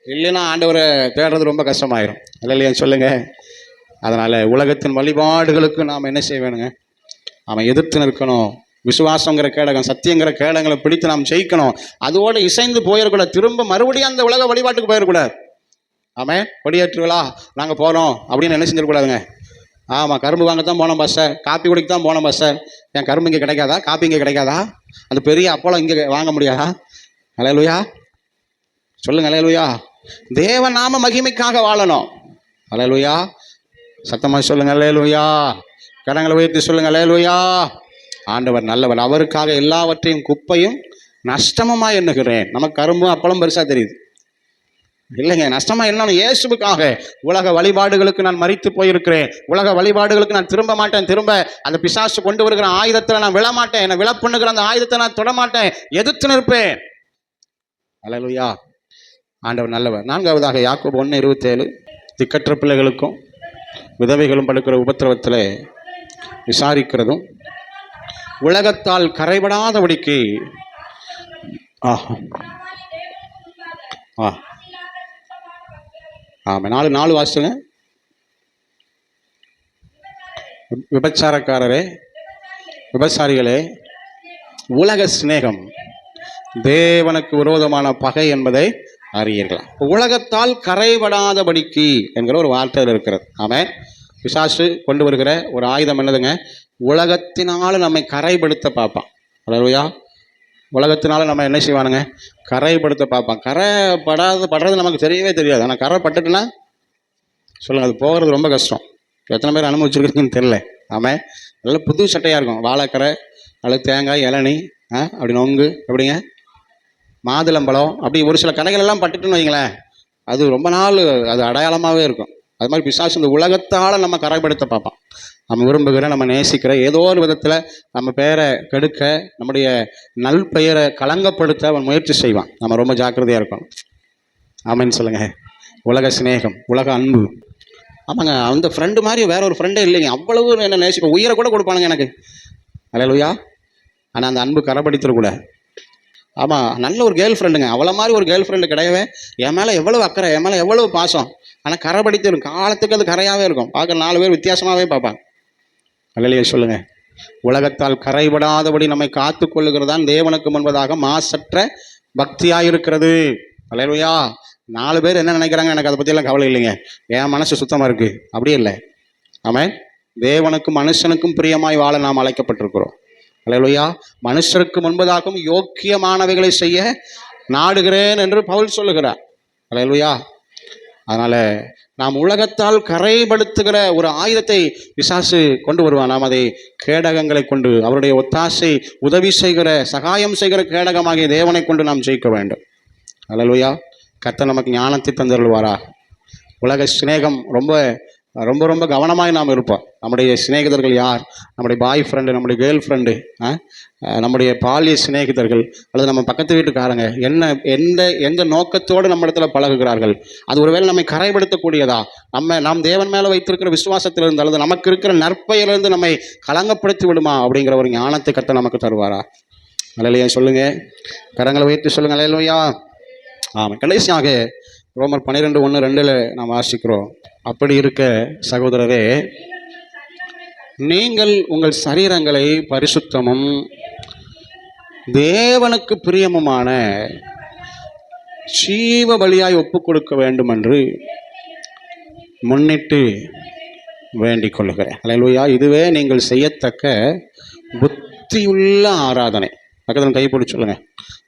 இல்லைன்னா ஆண்டவரை தேடுறது ரொம்ப கஷ்டமாயிரும். அல்லேலூயா சொல்லுங்க. அதனால உலகத்தின் வழிபாடுகளுக்கு நாம் என்ன செய்ய வேணுங்க, அவன் எதிர்த்து நிற்கணும். விசுவாசங்கிற கேடகம், சத்தியங்கிற கேடங்களை பிடித்து நாம் ஜெயிக்கணும். அதோடு இசைந்து போயிடக்கூடாது, திரும்ப மறுபடியும் அந்த உலக வழிபாட்டுக்கு போயிடக்கூடாது. ஆமாம். கொடியேற்று விழா நாங்கள் போகிறோம் அப்படின்னு என்ன செஞ்சிடக்கூடாதுங்க. ஆமாம், கரும்பு வாங்கத்தான் போனோம் பாஸ்டர், காப்பி குடிக்க தான் போனோம் பாஸ்டர், என் கரும்பு இங்கே கிடைக்காதா, காப்பி இங்கே கிடைக்காதா, அந்த பெரிய அப்பளம் இங்கே வாங்க முடியாதா? அல்லேலூயா சொல்லுங்க. அல்லேலூயா. தேவ நாம மகிமைக்காக வாழணும். அல்லேலூயா. சத்தமாக சொல்லுங்க. அல்லேலூயா. கரங்களை உயர்த்தி சொல்லுங்க. அல்லேலூயா. ஆண்டவர் நல்லவர், அவருக்காக எல்லாவற்றையும் குப்பையும் நஷ்டமுமா எண்ணுகிறேன். நமக்கு கரும்பும் அப்பளம் பெருசா தெரியுது இல்லைங்க, நஷ்டமா என்னன்னு இயேசுவுக்காக உலக வழிபாடுகளுக்கு நான் மரித்து போயிருக்கிறேன். உலக வழிபாடுகளுக்கு நான் திரும்ப மாட்டேன். திரும்ப அந்த பிசாசு கொண்டு வருகிற ஆயுதத்தில் நான் விழமாட்டேன். என்னை விழ பண்ணுகிற அந்த ஆயுதத்தை நான் தொடமாட்டேன், எதிர்த்து நிற்பேன். அல்லேலூயா. ஆண்டவர் நல்லவர். 4வதாக யாக்கோபு 1:27, திக்கற்ற பிள்ளைகளுக்கும் விதவைகளும் படுக்கிற உபத்திரவத்தில் விசாரிக்கிறதும் உலகத்தால் கரைபடாதபடிக்கு ஆமாம் 4 வாசிச்சுங்க. விபச்சாரக்காரரே, விபச்சாரிகளே, உலக சிநேகம் தேவனுக்கு விரோதமான பகை என்பதை அறியீர்களா? உலகத்தால் கரைபடாதபடிக்கு என்கிற ஒரு வார்த்தை இருக்கிறது. ஆமென். பிசாசு கொண்டு வருகிற ஒரு ஆயுதம் என்னதுங்க, உலகத்தினால நம்மை கரைப்படுத்த பார்ப்பான். அல்லேலூயா. உலகத்தினால நம்ம என்ன செய்வானுங்க, கரைப்படுத்த பார்ப்பான். படுறது நமக்கு தெரியவே தெரியாது. ஆனால் கரை பட்டுட்டுன்னா சொல்லுங்கள், அது போகிறது ரொம்ப கஷ்டம். எத்தனை பேர் அனுபவிச்சிருக்கீங்கன்னு தெரியல. ஆமாம். நல்ல புது சட்டையாக இருக்கும், வாழைக்கரை அல்லது தேங்காய் இளநி அப்படி நொங்கு எப்படிங்க மாதுளம்பழம் அப்படி ஒரு சில கடைகள் எல்லாம் பட்டுட்டுன்னு வைங்களேன், அது ரொம்ப நாள் அது அடையாளமாகவே இருக்கும். அது மாதிரி பிசாசு இந்த உலகத்தால் நம்ம கரைப்படுத்த பார்ப்பான். நம்ம விரும்புகிற, நம்ம நேசிக்கிற ஏதோ ஒரு விதத்தில் நம்ம பெயரை கெடுக்க, நம்முடைய நல்பெயரை களங்கப்படுத்த அவன் முயற்சி செய்வான். நம்ம ரொம்ப ஜாக்கிரதையாக இருக்கணும். ஆமென் சொல்லுங்க. உலக சிநேகம், உலக அன்பு. ஆமாங்க, அந்த ஃப்ரெண்டு மாதிரி வேற ஒரு ஃப்ரெண்டே இல்லைங்க. அவ்வளவு என்ன நேசிப்பேன், உயிரை கூட கொடுப்பானுங்க எனக்கு. அல்லேலூயா. ஆனால் அந்த அன்பு கரைப்படுத்திடக்கூடாது. ஆமாம், நல்ல ஒரு கேர்ள் ஃப்ரெண்டுங்க, அவளை மாதிரி ஒரு கேர்ள் ஃப்ரெண்டு கிடையவே. என் மேலே எவ்வளவு அக்கறை, என் மேலே எவ்வளவு பாசம். ஆனால் கரைப்படுத்தி இருக்கும், காலத்துக்கு அது கரையாகவே இருக்கும். பார்க்குற 4 பேர் வித்தியாசமாகவே பார்ப்பாங்க. அல்லேலூயா சொல்லுங்க. உலகத்தால் கரைபடாதபடி நம்மை காத்து கொள்ளுகிறதான் தேவனுக்கு முன்பதாக மாசற்ற பக்தியாயிருக்கிறது. அல்லேலூயா. 4 பேர் என்ன நினைக்கிறாங்க எனக்கு அதை பற்றியெல்லாம் கவலை இல்லைங்க, என் மனசு சுத்தமாக இருக்குது, அப்படியே இல்லை. ஆமென். தேவனுக்கும் மனுஷனுக்கும் பிரியமாய் வாழ நாம் அழைக்கப்பட்டிருக்கிறோம். அல்லேலூயா. மனுஷருக்கு முன்பதாகவும் யோக்கியமானவைகளை செய்ய நாடுகிறேன் என்று பவுல் சொல்லுகிறார். அல்லேலூயா. அதனால நாம் உலகத்தால் கரைப்படுத்துகிற ஒரு ஆயுதத்தை பிசாசு கொண்டு வருவான். நாம் அதை கேடகங்களை கொண்டு, அவருடைய ஒத்தாசை உதவி செய்கிற சகாயம் செய்கிற கேடகமாகிய தேவனை கொண்டு நாம் ஜெயிக்க வேண்டும். அல்லேலூயா. கர்த்தர் நமக்கு ஞானத்தை தந்தருள்வாரா. உலக சிநேகம் ரொம்ப ரொம்ப ரொம்ப கவனமாக நாம் இருப்போம். நம்முடைய சிநேகிதர்கள் யார்? நம்முடைய பாய் ஃப்ரெண்டு, நம்முடைய கேர்ள் ஃப்ரெண்டு, நம்முடைய பாலிய சிநேகிதர்கள் அல்லது நம்ம பக்கத்து வீட்டுக்காரங்க எந்த நோக்கத்தோடு நம்ம இடத்துல பழகுகிறார்கள்? அது ஒருவேளை நம்மை கரைப்படுத்தக்கூடியதா? நாம் தேவன் மேலே வைத்திருக்கிற விசுவாசத்திலிருந்து அல்லது நமக்கு இருக்கிற நற்பெயரிலிருந்து நம்மை களங்கப்படுத்தி விடுமா அப்படிங்கிற ஒரு ஞானத்தை கர்த்தர் நமக்கு தருவாரா? அல்லேலூயா சொல்லுங்க. கரங்களை உயர்த்தி சொல்லுங்க. அல்லேலூயா. ஆமாம். கடைசியாக ரோமர் 12:1-2 நாம் வாசிக்கிறோம். அப்படி இருக்க சகோதரரே, நீங்கள் உங்கள் சரீரங்களை பரிசுத்தமும் தேவனுக்கு பிரியமுமான ஜீவ பலியாய் ஒப்பு கொடுக்க வேண்டும் என்று முன்னிட்டு வேண்டிக் கொள்கிறேன். அல்லேலூயா. இதுவே நீங்கள் செய்யத்தக்க புத்தியுள்ள ஆராதனை. பக்கத்தில் கைப்பிடி சொல்லுங்க.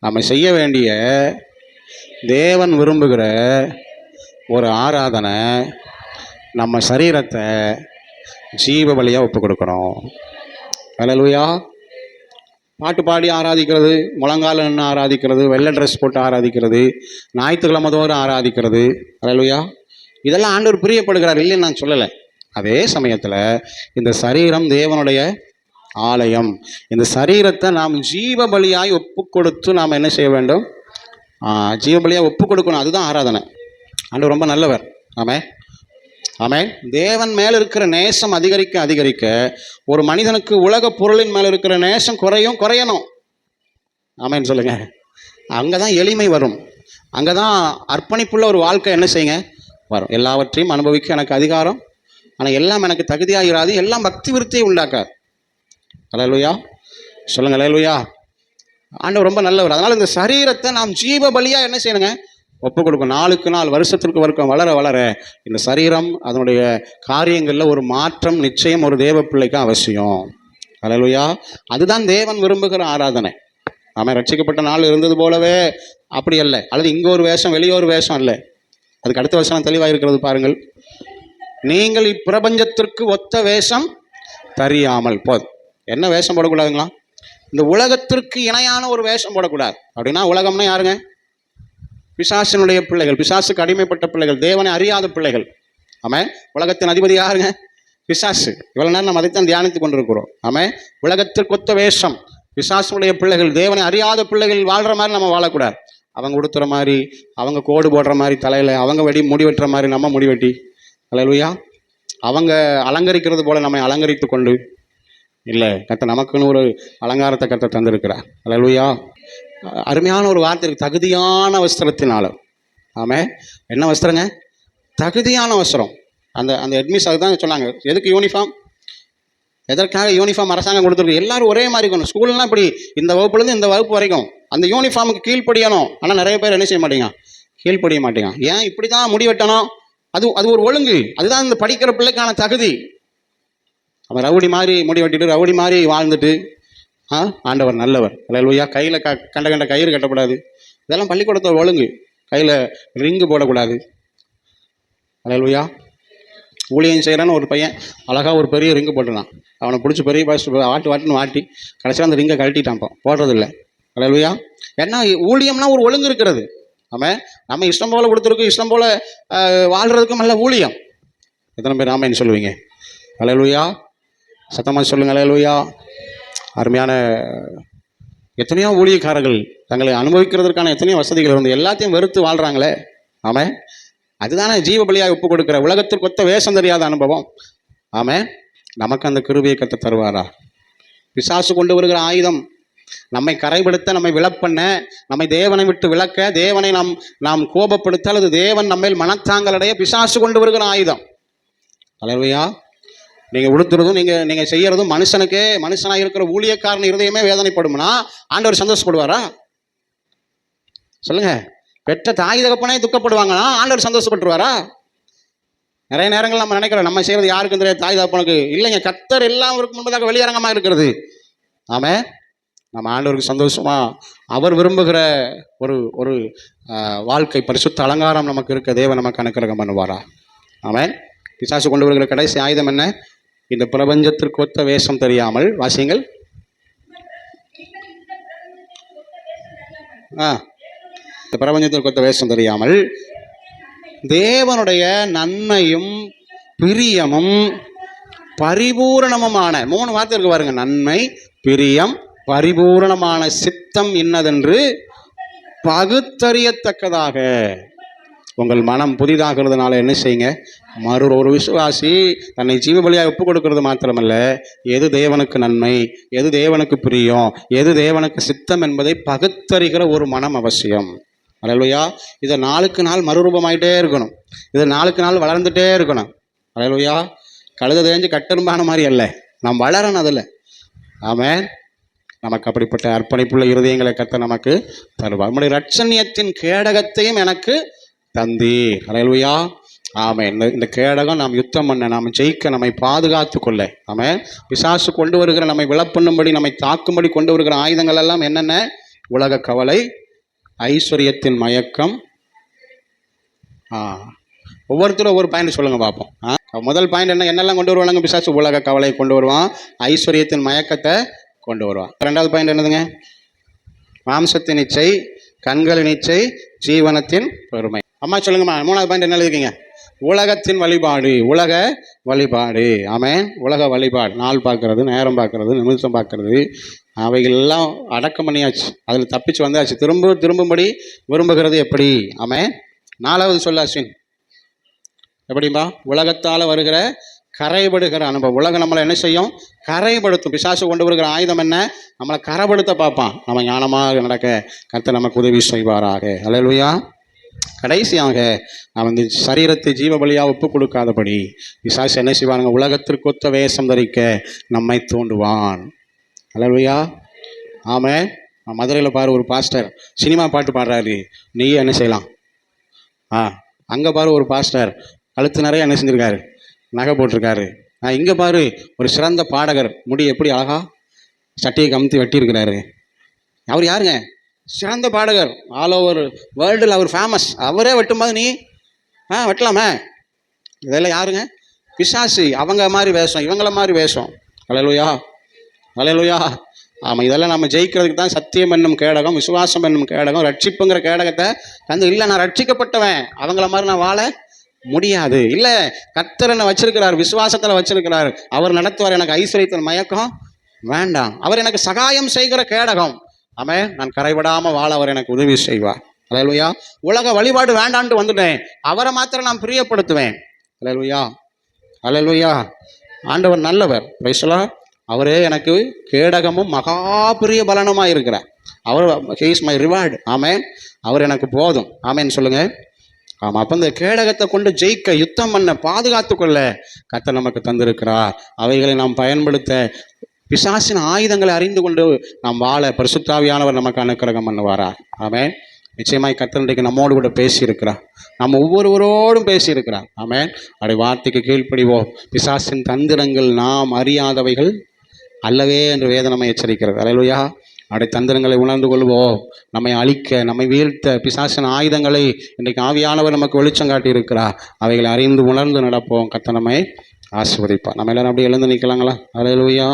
நம்ம செய்ய வேண்டிய தேவன் விரும்புகிற ஒரு ஆராதனை, நம்ம சரீரத்தை ஜீவ பலியாக ஒப்பு கொடுக்கணும். அல்லேலூயா. பாட்டு பாடி ஆராதிக்கிறது, முழங்கால நின்று ஆராதிக்கிறது, வெள்ளை ட்ரெஸ் போட்டு ஆராதிக்கிறது, ஞாயிற்றுக்கிழமை தோறும் ஆராதிக்கிறது, அல்லேலூயா, இதெல்லாம் ஆண்டவர் பிரியப்படுகிறார், இல்லைன்னு நான் சொல்லலை. அதே சமயத்தில் இந்த சரீரம் தேவனுடைய ஆலயம். இந்த சரீரத்தை நாம் ஜீவ பலியாய் ஒப்பு கொடுத்து நாம் என்ன செய்ய வேண்டும்? ஜீவ பலியாக ஒப்பு கொடுக்கணும். அதுதான் ஆராதனை. ஆண்டவர் ரொம்ப நல்லவர். ஆமென். ஆமென். தேவன் மேல் இருக்கிற நேசம் அதிகரிக்க அதிகரிக்க ஒரு மனிதனுக்கு உலக பொருளின் மேல் இருக்கிற நேசம் குறையணும். ஆமென் சொல்லுங்க. அங்கே தான் எளிமை வரும். அங்கே தான் அர்ப்பணிப்புள்ள ஒரு வாழ்க்கை என்ன செய்யுங்க வரும். எல்லாவற்றையும் அனுபவிக்க எனக்கு அதிகாரம், ஆனால் எல்லாம் எனக்கு தகுதியாகிறாது, எல்லாம் பக்தி விருத்தியை உண்டாக்காது. அல்லேலூயா சொல்லுங்க. அல்லேலூயா. ஆண்டவர் ரொம்ப நல்லவர். அதனால் இந்த சரீரத்தை நாம் ஜீவ பலியாக என்ன செய்யணுங்க? ஒப்பு கொடுக்கும். நாளுக்கு நாள், வருஷத்திற்கு வருஷம் வளர வளர இந்த சரீரம் அதனுடைய காரியங்களில் ஒரு மாற்றம் நிச்சயம் ஒரு தேவ பிள்ளைக்கு அவசியம். அல்லேலூயா. அதுதான் தேவன் விரும்புகிற ஆராதனை. நாம ரட்சிக்கப்பட்ட நாள் இருந்தது போலவே அப்படி அல்ல, அல்லது இங்கே ஒரு வேஷம் வெளியே ஒரு வேஷம் அல்ல. அதுக்கு அடுத்த வருஷம் தெளிவாக இருக்கிறது பாருங்கள். நீங்கள் இப்பிரபஞ்சத்திற்கு ஒத்த வேஷம் தெரியாமல் போதும். என்ன வேஷம் போடக்கூடாதுங்களா? இந்த உலகத்திற்கு இணையான ஒரு வேஷம் போடக்கூடாது. அப்படின்னா உலகம்னா யாருங்க? பிசாசினுடைய பிள்ளைகள், பிசாசுக்கு அடிமைப்பட்ட பிள்ளைகள், தேவனை அறியாத பிள்ளைகள். ஆமாம். உலகத்தின் அதிபதி யாருங்க? பிசாசு. இவ்வளவு நேரம் நம்ம அதைத்தான் தியானித்து கொண்டிருக்கிறோம். ஆமாம். உலகத்திற்கு ஒத்த வேஷம், பிசாசுடைய பிள்ளைகள், தேவனை அறியாத பிள்ளைகள் வாழ்கிற மாதிரி நம்ம வாழக்கூடாது. அவங்க உடுத்துற மாதிரி, அவங்க கோடு போடுற மாதிரி தலையில், அவங்க முடி வெட்டுற மாதிரி நம்ம முடி வெட்டி, அல்லேலூயா, அவங்க அலங்கரிக்கிறது போல நம்மை அலங்கரித்து கொண்டு இல்லை. கர்த்தர் நமக்குன்னு ஒரு அலங்காரத்தை கர்த்தர் தந்திருக்கிறார். அல்லேலூயா. அருமையான ஒரு வார்த்தை இருக்கு, தகுதியான வஸ்திரத்தினால. ஆமாம். என்ன வஸ்திரங்க? தகுதியான வஸ்திரம். அந்த ஹெட்மிஸ் அதுதான் சொன்னாங்க. எதுக்கு யூனிஃபார்ம்? எதற்காக யூனிஃபார்ம் அரசாங்கம் கொடுத்துருக்கு? எல்லாரும் ஒரே மாதிரி இருக்கணும். ஸ்கூல்லாம் இப்படி இந்த வகுப்புலேருந்து இந்த வகுப்பு வரைக்கும் அந்த யூனிஃபார்முக்கு கீழ்ப்படியணும். ஆனால் நிறைய பேர் என்ன செய்ய மாட்டேங்க? கீழ்ப்படிய மாட்டேங்க. ஏன்? இப்படி தான் முடி வெட்டணும், அது ஒரு ஒழுங்கு, அதுதான் இந்த படிக்கிற பிள்ளைக்கான தகுதி. அவன் ரவுடி மாதிரி முடி வெட்டிட்டு ரவுடி மாதிரி வாழ்ந்துட்டு ஆண்டவர் நல்லவர். அல்லேலூயா. கையில் கண்ட கயிறு கட்டக்கூடாது. இதெல்லாம் பள்ளிக்கூடத்தை ஒழுங்கு. கையில் ரிங்கு போடக்கூடாது. அல்லேலூயா. ஊழியம் செய்கிறான்னு ஒரு பையன் அழகாக ஒரு பெரிய ரிங்கு போட்டுருந்தான். அவனை பிடிச்சி பெரிய பாஸ்டர் வாட்டுன்னு வாட்டி கடைசியாக அந்த ரிங்கை கழட்டிட்டான். போடுறதில்லை. அல்லேலூயா. ஏன்னா ஊழியம்னா ஒரு ஒழுங்கு இருக்கிறது. நம்ம இஷ்டம் போல் கொடுத்துருக்கோம், இஷ்டம் போல் வாழ்கிறதுக்கும் நல்ல ஊழியம். எத்தனை பேர் ஆமைன்னு சொல்லுவீங்க? அல்லேலூயா. சத்தமாக சொல்லுங்கள். அல்லேலூயா. அருமையான எத்தனையோ ஊழியக்காரர்கள் தங்களை அனுபவிக்கிறதுக்கான எத்தனையோ வசதிகள் இருந்து எல்லாத்தையும் வெறுத்து வாழ்கிறாங்களே. ஆமாம். அதுதானே ஜீவ பலியாக ஒப்பு கொடுக்குற உலகத்திற்கு ஒத்த வேஷம் தெரியாத அனுபவம். ஆமாம். நமக்கு அந்த கிருபையை கத்த தருவாரா? பிசாசு கொண்டு வருகிற ஆயுதம் நம்மை கரைப்படுத்த, நம்மை விலப்பண்ண, நம்மை தேவனை விட்டு விலக்க, தேவனை நாம் கோபப்படுத்த அல்லது தேவன் நம்மேல் மனத்தாங்கலடைய பிசாசு கொண்டு வருகிற ஆயுதம். அல்லேலூயா. நீங்கள் உடுத்துறதும் நீங்கள் செய்யறதும் மனுஷனாக இருக்கிற ஊழியக்காரன் இருதயமே வேதனைப்படும்னா ஆண்டவர் சந்தோஷப்படுவாரா? சொல்லுங்க. பெற்ற தாய் தகப்பனே துக்கப்படுவாங்கன்னா ஆண்டவர் சந்தோஷப்பட்டுருவாரா? நிறைய நேரங்கள் நம்ம நினைக்கிறோம் நம்ம செய்யறது யாருக்கும் தெரியாது, தாய் தகப்பனுக்கு இல்லைங்க. கர்த்தர் எல்லாம் முன்பதாக வெளியரங்கமாக இருக்கிறது. ஆமாம். நம்ம ஆண்டவருக்கு சந்தோஷமா அவர் விரும்புகிற ஒரு ஒரு வாழ்க்கை பரிசுத்த அலங்காரம் நமக்கு இருக்க தேவன் நமக்கு அனுக்கிரகம் பண்ணுவாரா? ஆமென். பிசாசு கொண்டு வருகிற கடைசி ஆயுதம் என்ன? இந்த பிரபஞ்சத்திற்கு ஒத்த வேஷம் தெரியாமல் வாசியுங்கள். இந்த பிரபஞ்சத்திற்கு ஒத்த வேஷம் தெரியாமல் தேவனுடைய நன்மையும் பிரியமும் பரிபூரணமுமான 3 வார்த்தை இருக்கு பாருங்க. நன்மை, பிரியம், பரிபூரணமான சித்தம் இன்னதென்று பகுத்தறியத்தக்கதாக உங்கள் மனம் புதிதாகிறதுனால என்ன செய்யுங்க? ஒரு விசுவாசி தன்னை ஜீவ பலியாக ஒப்பு கொடுக்கிறது மாத்திரமல்ல, எது தேவனுக்கு நன்மை, எது தேவனுக்கு பிரியம், எது தேவனுக்கு சித்தம் என்பதை பகுத்தறிகிற ஒரு மனம் அவசியம். அல்லேலூயா. இதை நாளுக்கு நாள் மறுரூபமாயிட்டே இருக்கணும். இதை நாளுக்கு நாள் வளர்ந்துட்டே இருக்கணும். அல்லேலூயா. கழுத தேஞ்சு கட்டெரும்பான மாதிரி அல்ல, நாம் வளரணும் அதில். ஆமென். நமக்கு அப்படிப்பட்ட அர்ப்பணிப்புள்ள இருதயங்களை கர்த்தர் நமக்கு தருவார். நம்முடைய இரட்சணியத்தின் கேடகத்தையும் எனக்கு தந்தீர். அல்லேலூயா. ஆமென். இந்த கேடகம் நாம் யுத்தம் பண்ண, நாம் ஜெயிக்க, நம்மை பாதுகாத்து கொள்ள. ஆமென். பிசாசு கொண்டு வருகிற, நம்மை விழப்பண்ணும்படி, நம்மை தாக்கும்படி கொண்டு வருகிற ஆயுதங்கள் எல்லாம் என்னென்ன? உலக கவலை, ஐஸ்வர்யத்தின் மயக்கம். ஒவ்வொருத்தரும் ஒவ்வொரு பாயிண்ட் சொல்லுங்க பார்ப்போம். முதல் பாயிண்ட் என்னெல்லாம் கொண்டு வருவாங்க பிசாசு? உலக கவலை கொண்டு வருவான், ஐஸ்வர்யத்தின் மயக்கத்தை கொண்டு வருவான். 2வது பாயிண்ட் என்னதுங்க? மாம்சத்தின் இச்சை, கண்களின் இச்சை, ஜீவனத்தின் பெருமை. அம்மா சொல்லுங்கம்மா. 3வது பாயிண்ட் என்ன எழுதிருக்கீங்க? உலகத்தின் வழிபாடு. உலக வழிபாடு. ஆமென். உலக வழிபாடு, நாள் பார்க்கறது, நேரம் பார்க்கறது, நிமிஷம் பார்க்கறது, அவைகள் எல்லாம் அடக்கம் பண்ணியாச்சு. அதில் தப்பிச்சு வந்தாச்சு. திரும்பும்படி விரும்புகிறது எப்படி? ஆமென். 4வது சொல்ல அஸ்வின். எப்படிம்பா? உலகத்தால் வருகிற கரைபடுகிற அனுபவம். உலகம் நம்மளை என்ன செய்யும்? கரைப்படுத்தும். பிசாசு கொண்டு வருகிற ஆயுதம் என்ன? நம்மளை கரைப்படுத்த பார்ப்பான். நம்ம ஞானமாக நடக்க கர்த்தர் நமக்கு உதவி செய்வாராக. அல்லேலூயா. கடைசியாக நாம் இந்த சரீரத்தை ஜீவ பலியாக ஒப்பு கொடுக்காதபடி பிசாசு என்ன செய்வாங்க? உலகத்திற்கொத்த வேஷம் தரிக்க நம்மை தூண்டுவான். அல்லேலூயா. ஆமென். மதுரையில் பாரு, ஒரு பாஸ்டர் சினிமா பாட்டு பாடுறாரு, நீயே என்ன செய்யலாம்? அங்கே பாரு, ஒரு பாஸ்டர் கழுத்து நிறைய என்ன செஞ்சுருக்காரு? நகை போட்டிருக்காரு. இங்கே பாரு, ஒரு சிறந்த பாடகர், முடி எப்படி அழகா சட்டையை கமுத்தி வெட்டியிருக்கிறாரு. அவர் யாருங்க? சிறந்த பாடகர், ஆல் ஓவர் வேர்ல்டில் அவர் ஃபேமஸ். அவரே வெட்டும்போது நீ வெட்டலாமே? இதெல்லாம் யாருங்க? பிசாசு. அவங்க மாதிரி வேஷம், இவங்கள மாதிரி வேஷம். அல்லேலூயா. அல்லேலூயா. ஆமாம். இதெல்லாம் நம்ம ஜெயிக்கிறதுக்கு தான் சத்தியம் என்னும் கேடகம், விசுவாசம் என்னும் கேடகம், ரட்சிப்புங்கிற கேடகத்தை தந்து. இல்லை, நான் ரட்சிக்கப்பட்டவன், அவங்கள மாதிரி நான் வாழ முடியாது. இல்லை, கர்த்தர் என்னை வச்சிருக்கிறார், விசுவாசத்தில் வச்சிருக்கிறார், அவர் நடத்துவார். எனக்கு ஐஸ்வர்யத்தின் மயக்கம் வேண்டாம். அவர் எனக்கு சகாயம் செய்கிற கேடகம். ஆமென். நான் கரைபடாமல் வாழ அவர் எனக்கு உதவி செய்வார். அல்லேலூயா. உலக வழிபாடு வேண்டான்ட்டு வந்துட்டேன், அவரை மாத்திரம் நான் பிரியப்படுத்துவேன். அல்லேலூயா. அல்லேலூயா. ஆண்டவர் நல்லவர். Praise the Lord. அவரே எனக்கு கேடகமும் மகா பெரிய பலனுமாக இருக்கிறார். அவர் ஹி இஸ் மை ரிவார்டு. ஆமென். அவர் எனக்கு போதும். ஆமென் சொல்லுங்க. ஆமாம். அப்போ இந்த கேடகத்தை கொண்டு ஜெயிக்க, யுத்தம் பண்ண, பாதுகாத்து கொள்ள கர்த்தர் நமக்கு தந்திருக்கிறார். அவைகளை நாம் பயன்படுத்த, பிசாசின் ஆயுதங்களை அறிந்து கொண்டு நாம் வாழ பரிசுத்த ஆவியானவர் நமக்கு அனுக்கிரகம் பண்ணுவாரா? ஆமென். நிச்சயமாய் கர்த்தர் இன்றைக்கு நம்மோடு கூட பேசியிருக்கிறார். நம்ம ஒவ்வொருவரோடும் பேசியிருக்கிறார். ஆமென். அப்படி வார்த்தைக்கு கீழ்ப்படிவோம். பிசாசின் தந்திரங்கள் நாம் அறியாதவைகள் அல்லவே என்று வேதம் நம்மை எச்சரிக்கிறது. அல்லேலூயா. அப்படி தந்திரங்களை உணர்ந்து கொள்வோம். நம்மை அழிக்க, நம்மை வீழ்த்த பிசாசின் ஆயுதங்களை இன்றைக்கு ஆவியானவர் நமக்கு வெளிச்சம் காட்டி இருக்கிறார். அவைகளை அறிந்து உணர்ந்து நடப்போம். கர்த்தர் நம்மை ஆசீர்வதிப்பார். நம்ம எல்லாரும் அப்படியே எழுந்து நிற்கலாங்களா? அல்லேலூயா.